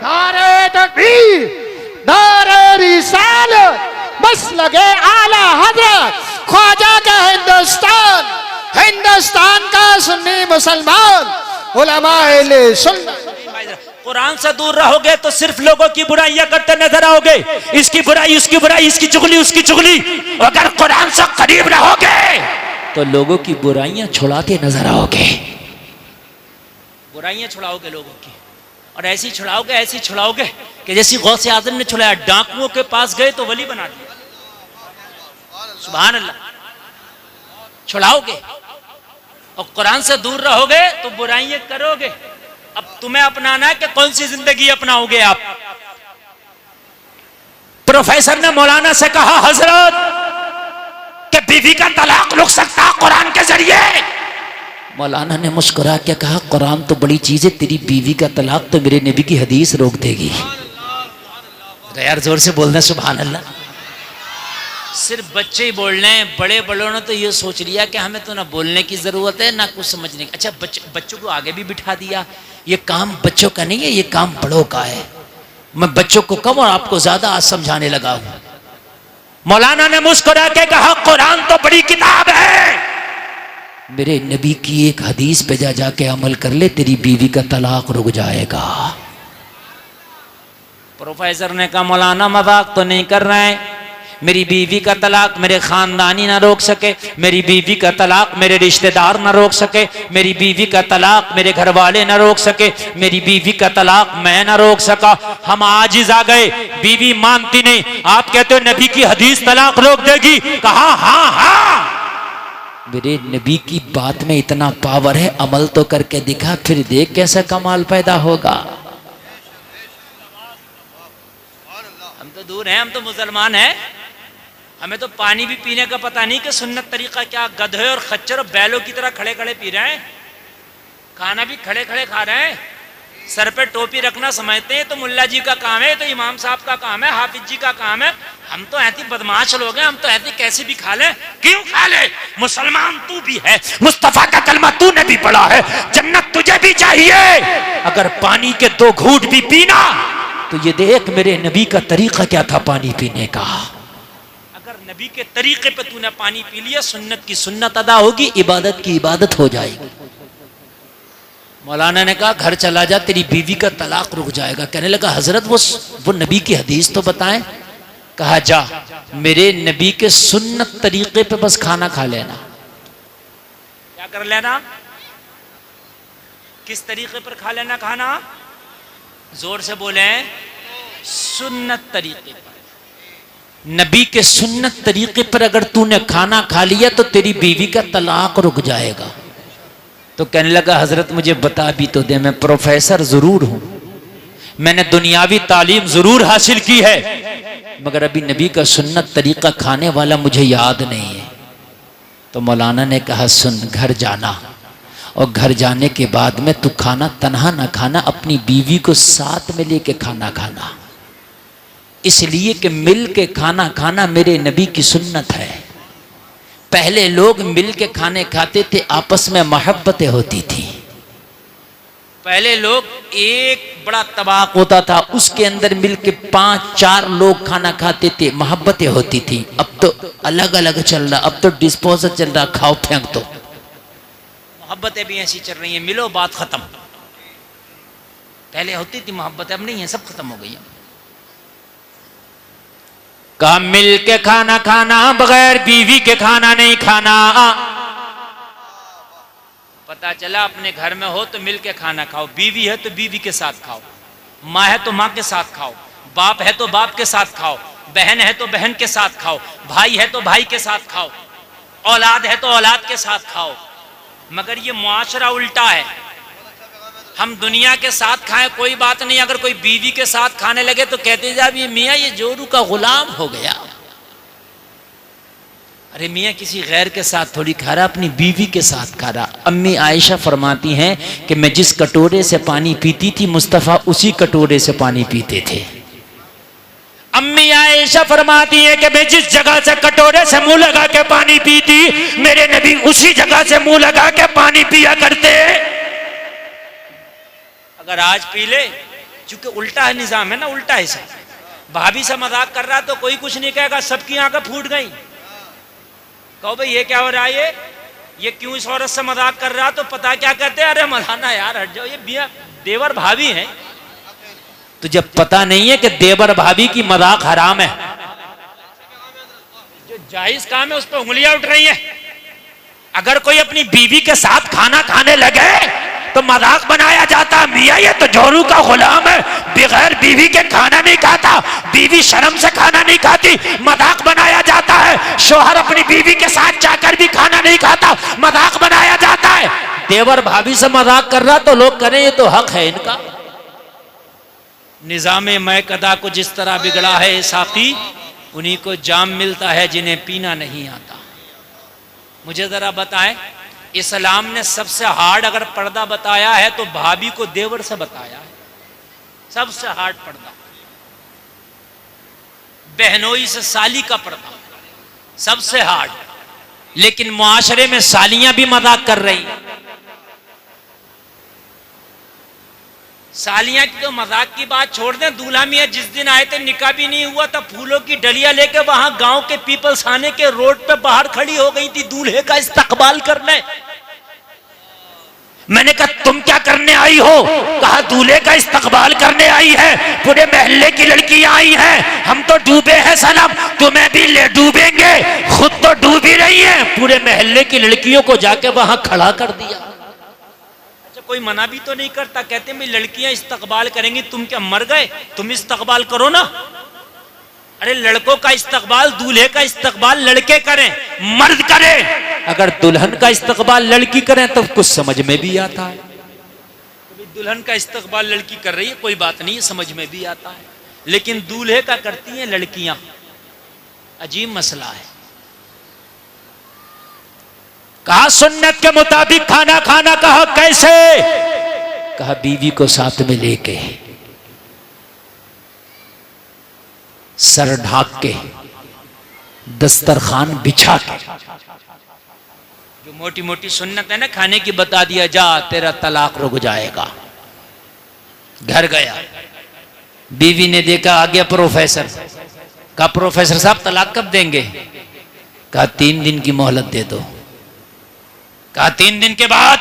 नारे तकबीर, नारे रिसालत, मसलके आला हजरत ख्वाजा का हिंदुस्तान, हिंदुस्तान का सुन्नी मुसलमान उलमाए सुन्नत। कुरान से दूर रहोगे तो सिर्फ लोगों की बुराइयां करते नजर आओगे, इसकी बुराई उसकी बुराई, इसकी चुगली उसकी चुगली। अगर कुरान से करीब रहोगे तो लोगों की बुराइयां छुड़ाते नजर आओगे। बुराइयां छुड़ाओगे लोगों की, और ऐसी छुड़ाओगे कि जैसी गौसे आजम ने छुड़ाया। डाकुओं के पास गए तो वली बना दिया। सुभान अल्लाह। छुड़ाओगे और कुरान से दूर रहोगे तो बुराइयां करोगे। अब तुम्हें अपनाना है कि कौन सी जिंदगी अपनाओगे आप। प्रोफेसर ने मौलाना से कहा हजरत कि बीवी का तलाक रुक सकता कुरान के जरिए। मौलाना ने मुस्कुरा के कहा कुरान तो बड़ी चीज है, तेरी बीवी का तलाक तो मेरे नबी की हदीस रोक देगी। यार जोर से बोलना सुभान अल्लाह। सिर्फ बच्चे ही बोल रहे हैं, बड़े बड़ों ने तो ये सोच लिया कि हमें तो ना बोलने की जरूरत है ना कुछ समझने की। अच्छा, बच्चों को आगे भी बिठा दिया। ये काम बच्चों का नहीं है, ये काम बड़ों का है। मैं बच्चों को कम और आपको ज्यादा आज समझाने लगा हूं। मौलाना ने मुस्कुरा के कहा कुरान तो बड़ी किताब है, मेरे नबी की एक हदीस पे जा जाके अमल कर ले, तेरी बीवी का तलाक रुक जाएगा। प्रोफेसर ने कहा मौलाना मजाक तो नहीं कर रहे हैं, मेरी बीवी का तलाक मेरे खानदानी ना रोक सके, मेरी बीवी का तलाक मेरे रिश्तेदार ना रोक सके, मेरी बीवी का तलाक मेरे घर वाले ना रोक सके, मेरी बीवी का तलाक मैं ना रोक सका। हम आजिज आ गए, बीवी मानती नहीं, आप कहते हो नबी की हदीस तलाक रोक देगी, कहा हाँ हाँ। मेरे नबी की बात में इतना पावर है, अमल तो करके दिखा, फिर देख कैसा कमाल पैदा होगा। हम तो दूर हैं, हम तो मुसलमान हैं, हमें तो पानी भी पीने का पता नहीं कि सुन्नत तरीका क्या। गधे और खच्चर और बैलों की तरह खड़े खड़े पी रहे हैं, खाना भी खड़े खड़े खा रहे हैं, सर पे टोपी रखना समझते हैं तो मुल्ला जी का काम है, तो इमाम साहब का काम है, हाफिज जी का काम है। हम तो ऐसे बदमाश लोग हैं, हम तो ऐसे कैसे भी खा ले। क्यों खा ले? मुसलमान तू भी है, मुस्तफा का कलमा तूने भी पढ़ा है, जन्नत तुझे भी चाहिए। अगर पानी के 2 घूंट भी पीना तो ये देख मेरे नबी का तरीका क्या था पानी पीने का। अगर नबी के तरीके पे तूने पानी पी लिया, सुन्नत की सुन्नत अदा होगी, इबादत की इबादत हो जाएगी। मौलाना ने कहा घर चला जा, तेरी बीवी का तलाक रुक जाएगा। कहने लगा हजरत वो नबी की हदीस तो बताएं। कहा जा, मेरे नबी के सुन्नत तरीके पे बस खाना खा लेना। क्या कर लेना? किस तरीके पर खा लेना खाना? जोर से बोले, सुन्नत तरीके पर। नबी के सुन्नत तरीके पर अगर तूने खाना खा लिया तो तेरी बीवी का तलाक रुक जाएगा। तो कहने लगा हजरत मुझे बता भी तो दे, मैं प्रोफेसर जरूर हूं, मैंने दुनियावी तालीम जरूर हासिल की है, मगर अभी नबी का सुन्नत तरीका खाने वाला मुझे याद नहीं है। तो मौलाना ने कहा सुन, घर जाना और घर जाने के बाद में तू खाना तन्हा ना खाना, अपनी बीवी को साथ में लेके खाना खाना, इसलिए कि मिल के खाना खाना मेरे नबी की सुन्नत है। पहले लोग मिल के खाने खाते थे, आपस में मोहब्बतें होती थी। पहले लोग एक बड़ा तबाक होता था, उसके अंदर मिल के 5-4 लोग खाना खाते थे, मोहब्बतें होती थी। अब तो अलग अलग चल रहा, अब तो डिस्पोजल चल रहा, खाओ फेंक दो। मोहब्बतें भी ऐसी चल रही हैं, मिलो बात खत्म। पहले होती थी मोहब्बतें, अब नहीं है, सब खत्म हो गई है। कहा मिल के खाना खाना, बगैर बीवी के खाना नहीं खाना। पता चला अपने घर में हो तो मिल के खाना खाओ, बीवी है तो बीवी के साथ खाओ, माँ है तो माँ के साथ खाओ, बाप है तो बाप के साथ खाओ, बहन है तो बहन के साथ खाओ, भाई है तो भाई के साथ खाओ, औलाद है तो औलाद के साथ खाओ। मगर ये मुआशरा उल्टा है, हम दुनिया के साथ खाएं कोई बात नहीं, अगर कोई बीवी के साथ खाने लगे तो कहते जा ये मियाँ ये जोरू का गुलाम हो गया। अरे मियाँ किसी गैर के साथ थोड़ी खा रहा, अपनी बीवी के साथ खा रहा। अम्मी आयशा फरमाती हैं कि मैं जिस कटोरे से पानी पीती थी, मुस्तफ़ा उसी कटोरे से पानी पीते थे। अम्मी आयशा फरमाती है कि मैं जिस जगह से कटोरे से मुंह लगा के पानी पीती, मेरे नबी उसी जगह से मुंह लगा के पानी पिया करते। अगर आज पी ले, चूंकि उल्टा है निजाम है ना, उल्टा है सब। भाभी से मजाक कर रहा तो कोई कुछ नहीं कहेगा, सबकी आंखें फूट गई। कहो भाई ये क्या हो रहा है, ये क्यों इस औरत से मजाक कर रहा, तो पता क्या कहते हैं, अरे मौलाना यार हट जाओ, ये देवर भाभी है। तो जब पता नहीं है कि देवर भाभी की मजाक हराम है, जो जायज काम है उस पर उंगलियां उठ रही हैं। अगर कोई अपनी बीवी के साथ खाना खाने लगे तो मजाक बनाया जाता, मियाँ ये तो जोरू का गुलाम है, बगैर बीवी के खाना नहीं खाता, बीवी शर्म से खाना नहीं खाती, मजाक बनाया जाता है। शोहर अपनी बीवी के साथ जाकर भी खाना नहीं खाता, मजाक बनाया जाता है। देवर भाभी से मजाक कर रहा तो लोग करें ये तो हक है इनका। निजामे मैकदा को जिस तरह बिगड़ा है साकी, उन्हीं को जाम मिलता है जिन्हें पीना नहीं आता। मुझे जरा बताएं, इस्लाम ने सबसे हार्ड अगर पर्दा बताया है तो भाभी को देवर से बताया है, सबसे हार्ड पर्दा। बहनोई से साली का पर्दा सबसे हार्ड, लेकिन मुआशरे में सालियां भी मजाक कर रही। सालियां की तो मजाक की बात छोड़ दें, दूल्हा मियां जिस दिन आए थे निकाह भी नहीं हुआ था, फूलों की डलिया लेके वहां गांव के पीपल्स खाने के रोड पे बाहर खड़ी हो गई थी दूल्हे का इस्तकबाल करने। मैंने कहा तुम क्या करने आई हो? कहा दूल्हे का इस्तकबाल करने आई है, पूरे मोहल्ले की लड़कियां आई हैं, हम तो डूबे हैं सनम, तुम्हें भी ले डूबेंगे, खुद तो डूब ही रही है। पूरे मोहल्ले की लड़कियों को जाके वहां खड़ा कर दिया। अच्छा, कोई मना भी तो नहीं करता, कहते मैं लड़कियां इस्तकबाल करेंगी, तुम क्या मर गए? तुम इस्तकबाल करो ना। अरे लड़कों का इस्तकबाल, दूल्हे का इस्तकबाल लड़के करें, मर्द करें। अगर दुल्हन का इस्तकबाल लड़की करें तो कुछ समझ में भी आता है। दुल्हन का इस्तकबाल लड़की कर रही है, कोई बात नहीं, समझ में भी आता है, लेकिन दूल्हे का करती हैं लड़कियां, अजीब मसला है। कहा सुन्नत के मुताबिक खाना खाना, कहा कैसे? कहा बीवी को साथ में लेके, सर ढाक के, दस्तरखान बिछा के, जो मोटी मोटी सुन्नत है ना खाने की बता दिया, जा तेरा तलाक रुक जाएगा। घर गया, बीवी ने देखा आ गया प्रोफेसर। कहा प्रोफेसर साहब तलाक कब देंगे? कहा 3 दिन की मोहलत दे दो। कहा 3 दिन के बाद?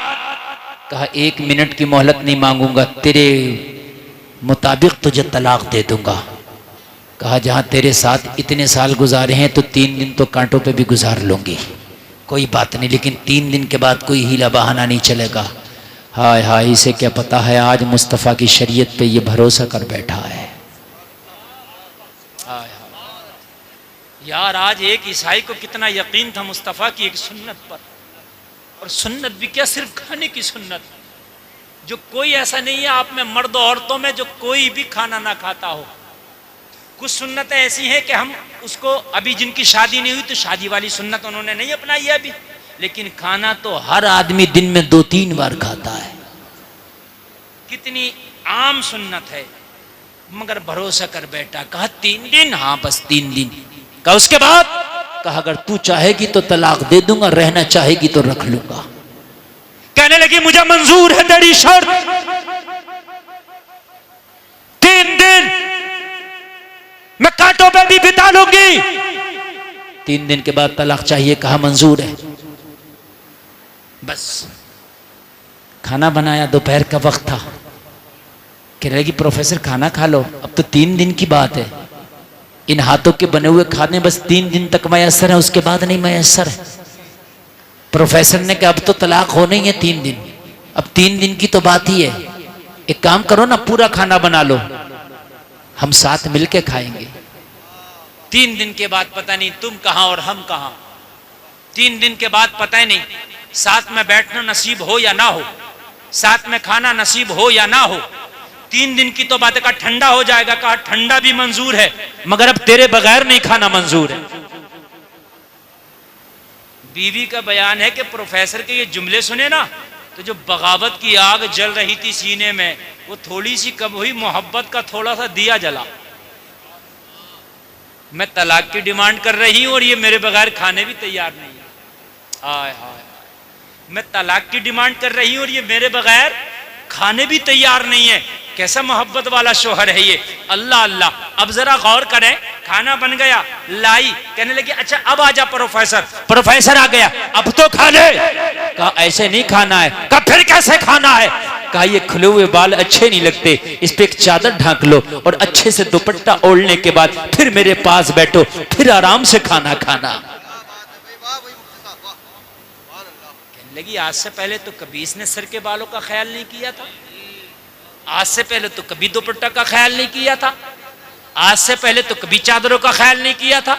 कहा 1 मिनट की मोहलत नहीं मांगूंगा, तेरे मुताबिक तुझे तलाक दे दूंगा। कहा जहां तेरे साथ इतने साल गुजारे हैं तो 3 दिन तो कांटों पे भी गुजार लूंगी, कोई बात नहीं, लेकिन 3 दिन के बाद कोई हीला बहाना नहीं चलेगा। हाय हाय, इसे क्या पता है आज मुस्तफ़ा की शरीयत पे ये भरोसा कर बैठा है। हाय हाय यार, आज एक ईसाई को कितना यकीन था मुस्तफ़ा की एक सुन्नत पर, और सुन्नत भी क्या, सिर्फ खाने की सुन्नत, जो कोई ऐसा नहीं है आप में मर्द औरतों में जो कोई भी खाना ना खाता हो। कुछ सुन्नतें ऐसी हैं कि हम उसको, अभी जिनकी शादी नहीं हुई तो शादी वाली सुन्नत उन्होंने नहीं अपनाई है अभी, लेकिन खाना तो हर आदमी दिन में 2-3 बार खाता है। कितनी आम सुन्नत है, मगर भरोसा कर बैठा। कहा 3 दिन? हाँ बस 3 दिन। कहा उसके बाद? कहा अगर तू चाहेगी तो तलाक दे दूंगा, रहना चाहेगी तो रख लूंगा। कहने लगी मुझे मंजूर है तेरी शर्त, 3 दिन मैं कांटों पे भी बिता लूंगी। 3 दिन के बाद तलाक चाहिए, कहा मंजूर है। बस खाना बनाया, दोपहर का वक्त था। कह लगी प्रोफेसर खाना खा लो, अब तो 3 दिन की बात है, इन हाथों के बने हुए खाने बस 3 दिन तक मैसर है, उसके बाद नहीं मैसर है। प्रोफेसर ने कहा अब तो तलाक होने ही है 3 दिन, अब 3 दिन की तो बात ही है, एक काम करो ना पूरा खाना बना लो, हम साथ मिलके खाएंगे। 3 दिन के बाद पता नहीं तुम कहां और हम कहां, 3 दिन के बाद पता ही नहीं साथ में बैठना नसीब हो या ना हो, साथ में खाना नसीब हो या ना हो। 3 दिन की तो बात है, कहा ठंडा हो जाएगा, कहा ठंडा भी मंजूर है, मगर अब तेरे बगैर नहीं खाना मंजूर है। बीवी का बयान है कि प्रोफेसर के ये जुमले सुने ना तो जो बगावत की आग जल रही थी सीने में, वो थोड़ी सी कम हुई, मोहब्बत का थोड़ा सा दिया जला। मैं तलाक की डिमांड कर रही हूं और ये मेरे बगैर खाने भी तैयार नहीं है। हाय हाय, मैं तलाक की डिमांड कर रही हूं और ये मेरे बगैर खाने भी तैयार नहीं है। कैसा मोहब्बत वाला शोहर है ये। अल्लाह अल्लाह। अब जरा गौर करें, खाना बन गया, लाई, कहने लगी अच्छा अब आजा प्रोफेसर। प्रोफेसर आ गया, अब तो खा ले। कहा ऐसे नहीं खाना है। कहा फिर कैसे खाना है? कहा ये खुले हुए बाल अच्छे नहीं लगते, इस पे एक चादर ढांक लो और अच्छे से दुपट्टा ओढ़ने के बाद फिर मेरे पास बैठो, फिर आराम से खाना खाना। कहने लगी आज से पहले तो कभी इसने सर के बालों का ख्याल नहीं किया था, आज से पहले तो कभी दुपट्टा का ख्याल नहीं किया था, आज से पहले तो कभी चादरों का ख्याल नहीं किया था,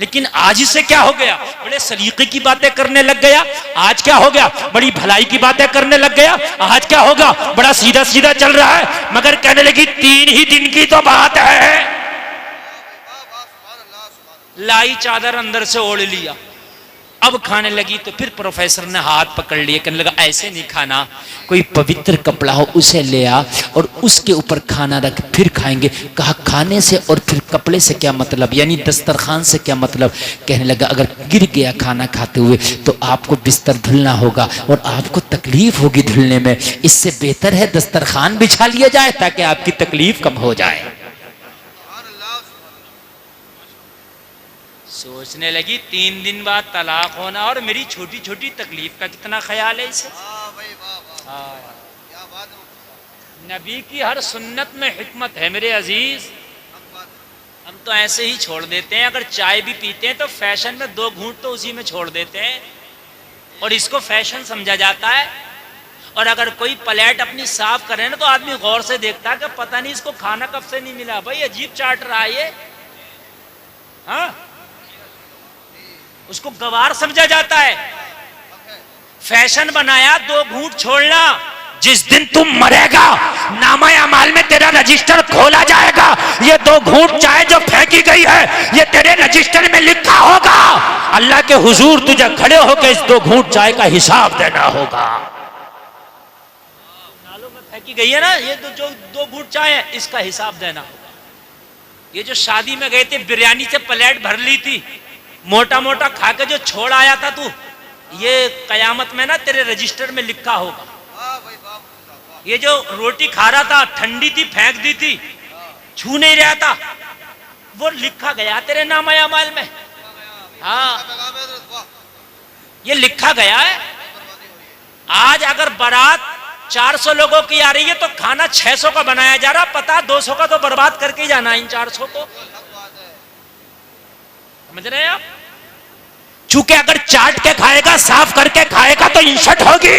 लेकिन आज इसे क्या हो गया? बड़े सलीके की बातें करने लग गया। आज क्या हो गया? बड़ी भलाई की बातें करने लग गया। आज क्या होगा? बड़ा सीधा सीधा चल रहा है। मगर कहने लगी 3 ही दिन की तो बात है। लाई चादर अंदर से ओढ़ लिया, अब खाने लगी तो फिर प्रोफेसर ने हाथ पकड़ लिए, कहने लगा ऐसे नहीं खाना, कोई पवित्र कपड़ा हो उसे ले आ और उसके ऊपर खाना रख, फिर खाएंगे। कहा खाने से और फिर कपड़े से क्या मतलब, यानी दस्तरखान से क्या मतलब? कहने लगा अगर गिर गया खाना खाते हुए तो आपको बिस्तर धुलना होगा और आपको तकलीफ होगी धुलने में, इससे बेहतर है दस्तरखान बिछा लिया जाए ताकि आपकी तकलीफ कम हो जाए। सोचने लगी 3 दिन बाद तलाक होना और मेरी छोटी छोटी तकलीफ का कितना ख्याल है इसे। नबी की हर सुन्नत में हिकमत है मेरे अजीज। हम तो ऐसे ही छोड़ देते हैं, अगर चाय भी पीते हैं तो फैशन में 2 घूंट तो उसी में छोड़ देते हैं और इसको फैशन समझा जाता है। और अगर कोई प्लेट अपनी साफ करे ना तो आदमी गौर से देखता है कि पता नहीं इसको खाना कब से नहीं मिला, भाई अजीब चाट रहा है ये। हाँ, उसको गवार समझा जाता है, फैशन बनाया 2 घूंट छोड़ना। जिस दिन तुम मरेगा नामा अमाल में तेरा रजिस्टर खोला जाएगा। ये 2 घूंट चाय जो फेंकी गई है ये तेरे रजिस्टर में लिखा होगा। अल्लाह के हुजूर तुझे खड़े होकर इस 2 घूंट चाय का हिसाब देना होगा। नालों में फेंकी गई है ना ये जो 2 घूंट चाय है, इसका हिसाब देना होगा। ये जो शादी में गए थे बिरयानी से प्लेट भर ली थी, मोटा मोटा खा के जो छोड़ आया था तू, ये कयामत में ना तेरे रजिस्टर में लिखा होगा। ये जो रोटी खा रहा था ठंडी थी, फेंक दी थी, छू नहीं रहा था, वो लिखा गया तेरे नाम अमाल में। हाँ, ये लिखा गया है। आज अगर बारात 400 लोगों की आ रही है तो खाना 600 का बनाया जा रहा, पता 200 का तो बर्बाद करके ही जाना इन 400 को। समझ रहे हैं आप? चूंकि अगर चाट के खाएगा, साफ करके खाएगा तो इंसट होगी।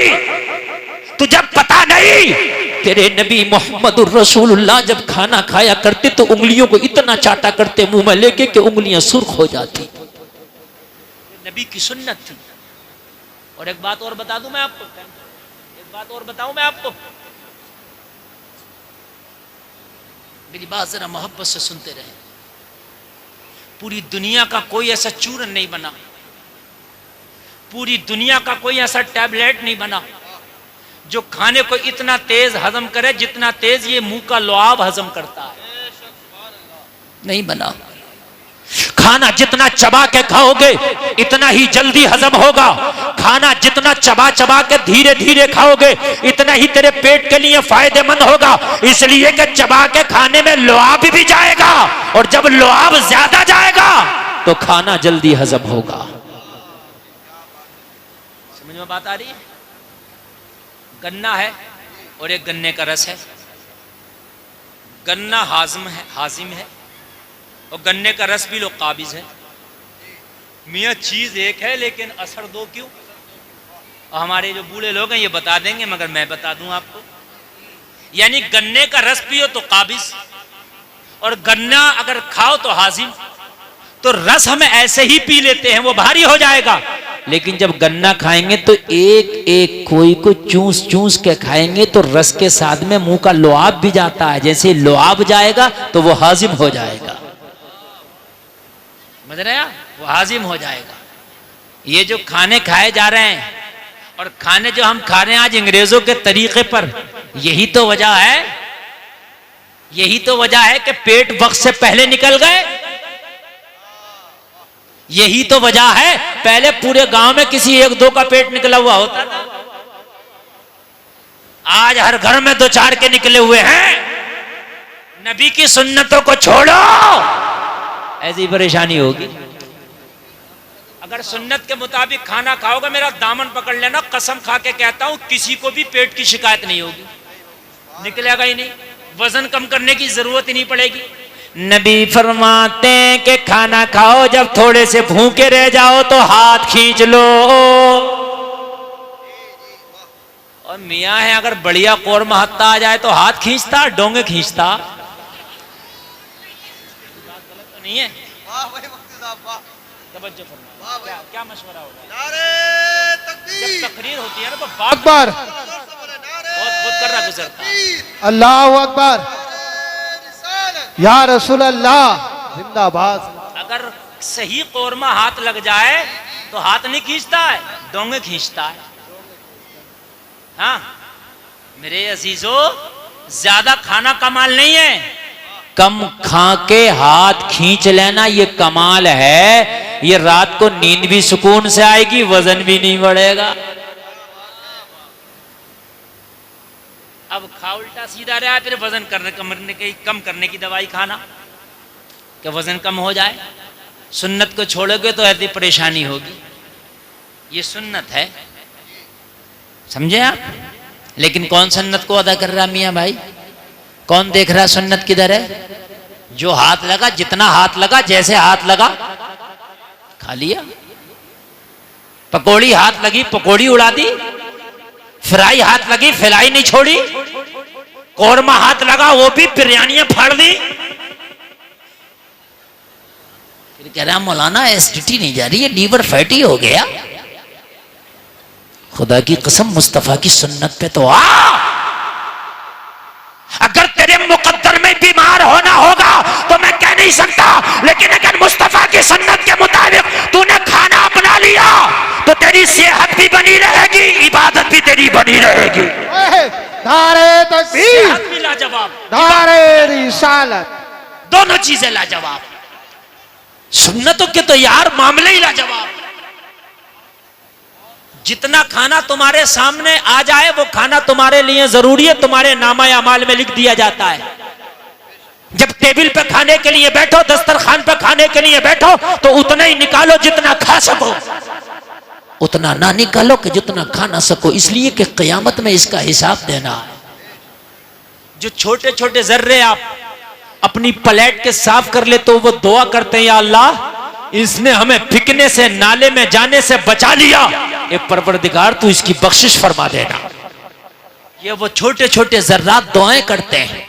तुझे पता नहीं, तेरे नबी मोहम्मद रसूलुल्लाह जब खाना खाया करते तो उंगलियों को इतना चाटा करते मुंह में लेके कि उंगलियां सुर्ख हो जाती। नबी की सुन्नत थी। और एक बात और बता दूं मैं आपको, एक बात और बताऊं मैं आपको, मेरी बात जरा मोहब्बत से सुनते रहे। पूरी दुनिया का कोई ऐसा चूरन नहीं बना, पूरी दुनिया का कोई ऐसा टैबलेट नहीं बना जो खाने को इतना तेज हजम करे जितना तेज ये मुंह का लुआब हजम करता है। नहीं बना। खाना जितना चबा के खाओगे इतना ही जल्दी हजम होगा। खाना जितना चबा चबा के धीरे धीरे खाओगे इतना ही तेरे पेट के लिए फायदेमंद होगा। इसलिए कि चबा के खाने में लुआब भी जाएगा और जब लुआब ज्यादा जाएगा तो खाना जल्दी हजम होगा। समझ में बात आ रही है? गन्ना है और एक गन्ने का रस है। गन्ना हाजिम है और गन्ने का रस भी लो काबिज है। मियाँ चीज एक है लेकिन असर 2 क्यों? और हमारे जो बूढ़े लोग हैं ये बता देंगे, मगर मैं बता दूं आपको। यानी गन्ने का रस पियो तो काबिज और गन्ना अगर खाओ तो हाजिम। तो रस हम ऐसे ही पी लेते हैं, वो भारी हो जाएगा, लेकिन जब गन्ना खाएंगे तो एक एक कोई को चूस चूस के खाएंगे तो रस के साथ में मुंह का लुआब भी जाता है। जैसे लुआब जाएगा तो वो हाजिम हो जाएगा। समझ रहे हैं? वो हाजिम हो जाएगा। ये जो खाने खाए जा रहे हैं और खाने जो हम खा रहे हैं आज अंग्रेजों के तरीके पर, यही तो वजह है, यही तो वजह है कि पेट वक्त से पहले निकल गए। यही तो वजह है, पहले पूरे गांव में किसी 1-2 का पेट निकला हुआ होता था, आज हर घर में 2-4 के निकले हुए हैं। नबी की सुन्नतों को छोड़ो, ऐसी परेशानी होगी। अगर सुन्नत के मुताबिक खाना खाओगे, मेरा दामन पकड़ लेना, कसम खा के कहता हूं किसी को भी पेट की शिकायत नहीं होगी, निकलेगा ही नहीं, वजन कम करने की जरूरत ही नहीं पड़ेगी। नबी फरमाते हैं कि खाना खाओ, जब थोड़े से भूखे रह जाओ तो हाथ खींच लो। और मियाँ है अगर बढ़िया कोरमा हत्ता आ जाए तो हाथ खींचता, डोंगे खींचता, गलत तो नहीं है? क्या मशवरा होगा? जब तकरीर होती है ना तो अकबर, बहुत कर रहा गुजरता। अल्लाह अकबर, या रसूल अल्लाह, जिंदाबाद। अगर सही कोरमा हाथ लग जाए तो हाथ नहीं खींचता है, डोंगे खींचता है। हाँ मेरे अजीजों, ज्यादा खाना कमाल नहीं है, कम खा के हाथ खींच लेना ये कमाल है। ये रात को नींद भी सुकून से आएगी, वजन भी नहीं बढ़ेगा। अब खा उल्टा सीधा रहा, फिर वजन कम करने की दवाई खाना कि वजन कम हो जाए। सुन्नत को छोड़ोगे तो ऐसी परेशानी होगी। ये सुन्नत है, समझे आप? लेकिन कौन सुन्नत को अदा कर रहा मियाँ भाई? कौन देख रहा सुन्नत किधर है? जो हाथ लगा, जितना हाथ लगा, जैसे हाथ लगा खा लिया। पकौड़ी हाथ लगी, पकौड़ी उड़ा दी। फ्राई हाथ लगी, फ्राई नहीं छोड़ी। कौरमा हाथ लगा, वो भी बिरयानियां फाड़ दी। फिर कह रहा मौलाना एसिडिटी नहीं जा रही है, लीवर फैटी हो गया। खुदा की कसम मुस्तफा की सुन्नत पे तो आ। अगर तेरे मुकद्दर में बीमार होना होगा तो मैं कह नहीं सकता, लेकिन अगर मुस्तफा की सुन्नत के मुताबिक तूने खाना अपना लिया तो तेरी सेहत भी बनी रहेगी, इबादत भी तेरी बनी रहेगी। नारे तकबीर, सेहत भी लाजवाब, नारे रिसालत, दोनों चीजें लाजवाब। सुन्नतों के तो यार मामले ही लाजवाब। जितना खाना तुम्हारे सामने आ जाए वो खाना तुम्हारे लिए जरूरी है, तुम्हारे नामा अमाल में लिख दिया जाता है। जब टेबल पे खाने के लिए बैठो, दस्तरखान पे खाने के लिए बैठो तो उतना ही निकालो जितना खा सको, उतना ना निकालो कि जितना खा ना सको, इसलिए कि क़यामत में इसका हिसाब देना है। जो छोटे छोटे जर्रे आप अपनी प्लेट के साफ कर ले तो वो दुआ करते हैं, या अल्लाह इसने हमें फिकने से, नाले में जाने से बचा लिया, ए परवरदिगार तू इसकी बख्शिश फरमा देना। ये वो छोटे छोटे जर्रात दुआएं करते हैं।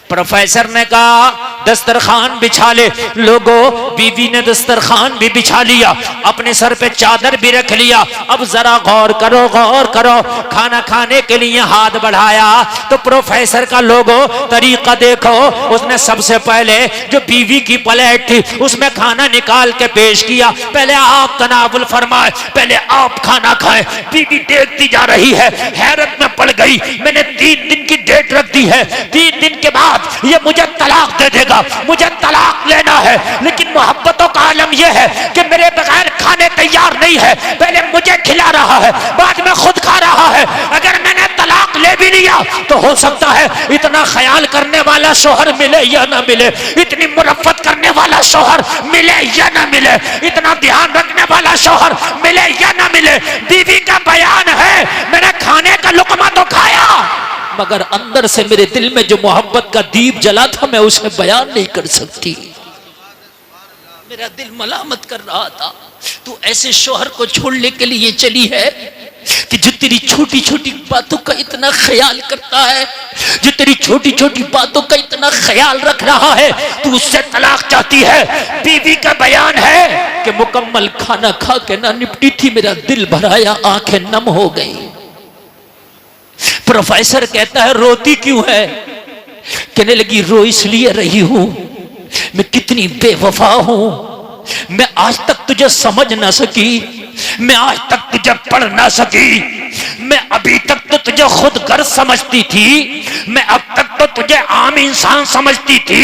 प्रोफेसर ने कहा दस्तरखान बिछा ले। लोगों, बीवी ने दस्तरखान भी बिछा लिया, अपने सर पे चादर भी रख लिया। अब जरा गौर करो, गौर करो। खाना खाने के लिए हाथ बढ़ाया तो प्रोफेसर का लोगों तरीका देखो। उसने सबसे पहले जो बीवी की प्लेट थी उसमें खाना निकाल के पेश किया। पहले आप तनावुल फरमाए, पहले आप खाना खाएं। बीवी देखती जा रही है, हैरत में पड़ गई। मैंने 3 दिन की डेट रख दी है, 3 दिन के बाद ये मुझे तलाक दे देगा, मुझे तलाक लेना है। लेकिन मोहब्बतों का आलम यह है कि मेरे बगैर खाने तैयार नहीं है, पहले मुझे खिला रहा है, बाद में खुद खा रहा है। अगर मैंने तलाक ले भी लिया तो हो सकता है इतना ख्याल करने वाला शोहर मिले या ना मिले, इतनी मुरफ़्फ़त करने वाला शोहर मिले या ना मिले, इतना ध्यान रखने वाला शोहर मिले या ना मिले। बीवी का बयान है, मैंने खाने का लुकमा तो खाया, मगर अंदर से मेरे दिल में जो मोहब्बत का दीप जला था मैं उसे बयान नहीं कर सकती। मेरा दिल मलामत कर रहा था, तू ऐसे शोहर को छोड़ने के लिए चली है कि जो तेरी छोटी छोटी बातों का इतना ख्याल करता है, जो तेरी छोटी छोटी बातों का इतना ख्याल रख रहा है, तू उससे तलाक चाहती है। बीवी का बयान है कि मुकम्मल खाना खा के ना निपटी थी, मेरा दिल भराया, आंखें नम हो गई। प्रोफेसर कहता है रोती क्यों है? कहने लगी रो इसलिए रही हूं, मैं कितनी बेवफा हूं, मैं आज तक तुझे समझ ना सकी, मैं आज तक तुझे पढ़ ना सकी, मैं अभी तक तो तुझे खुद गर्ज समझती थी, मैं अब तक तो तुझे आम इंसान समझती थी,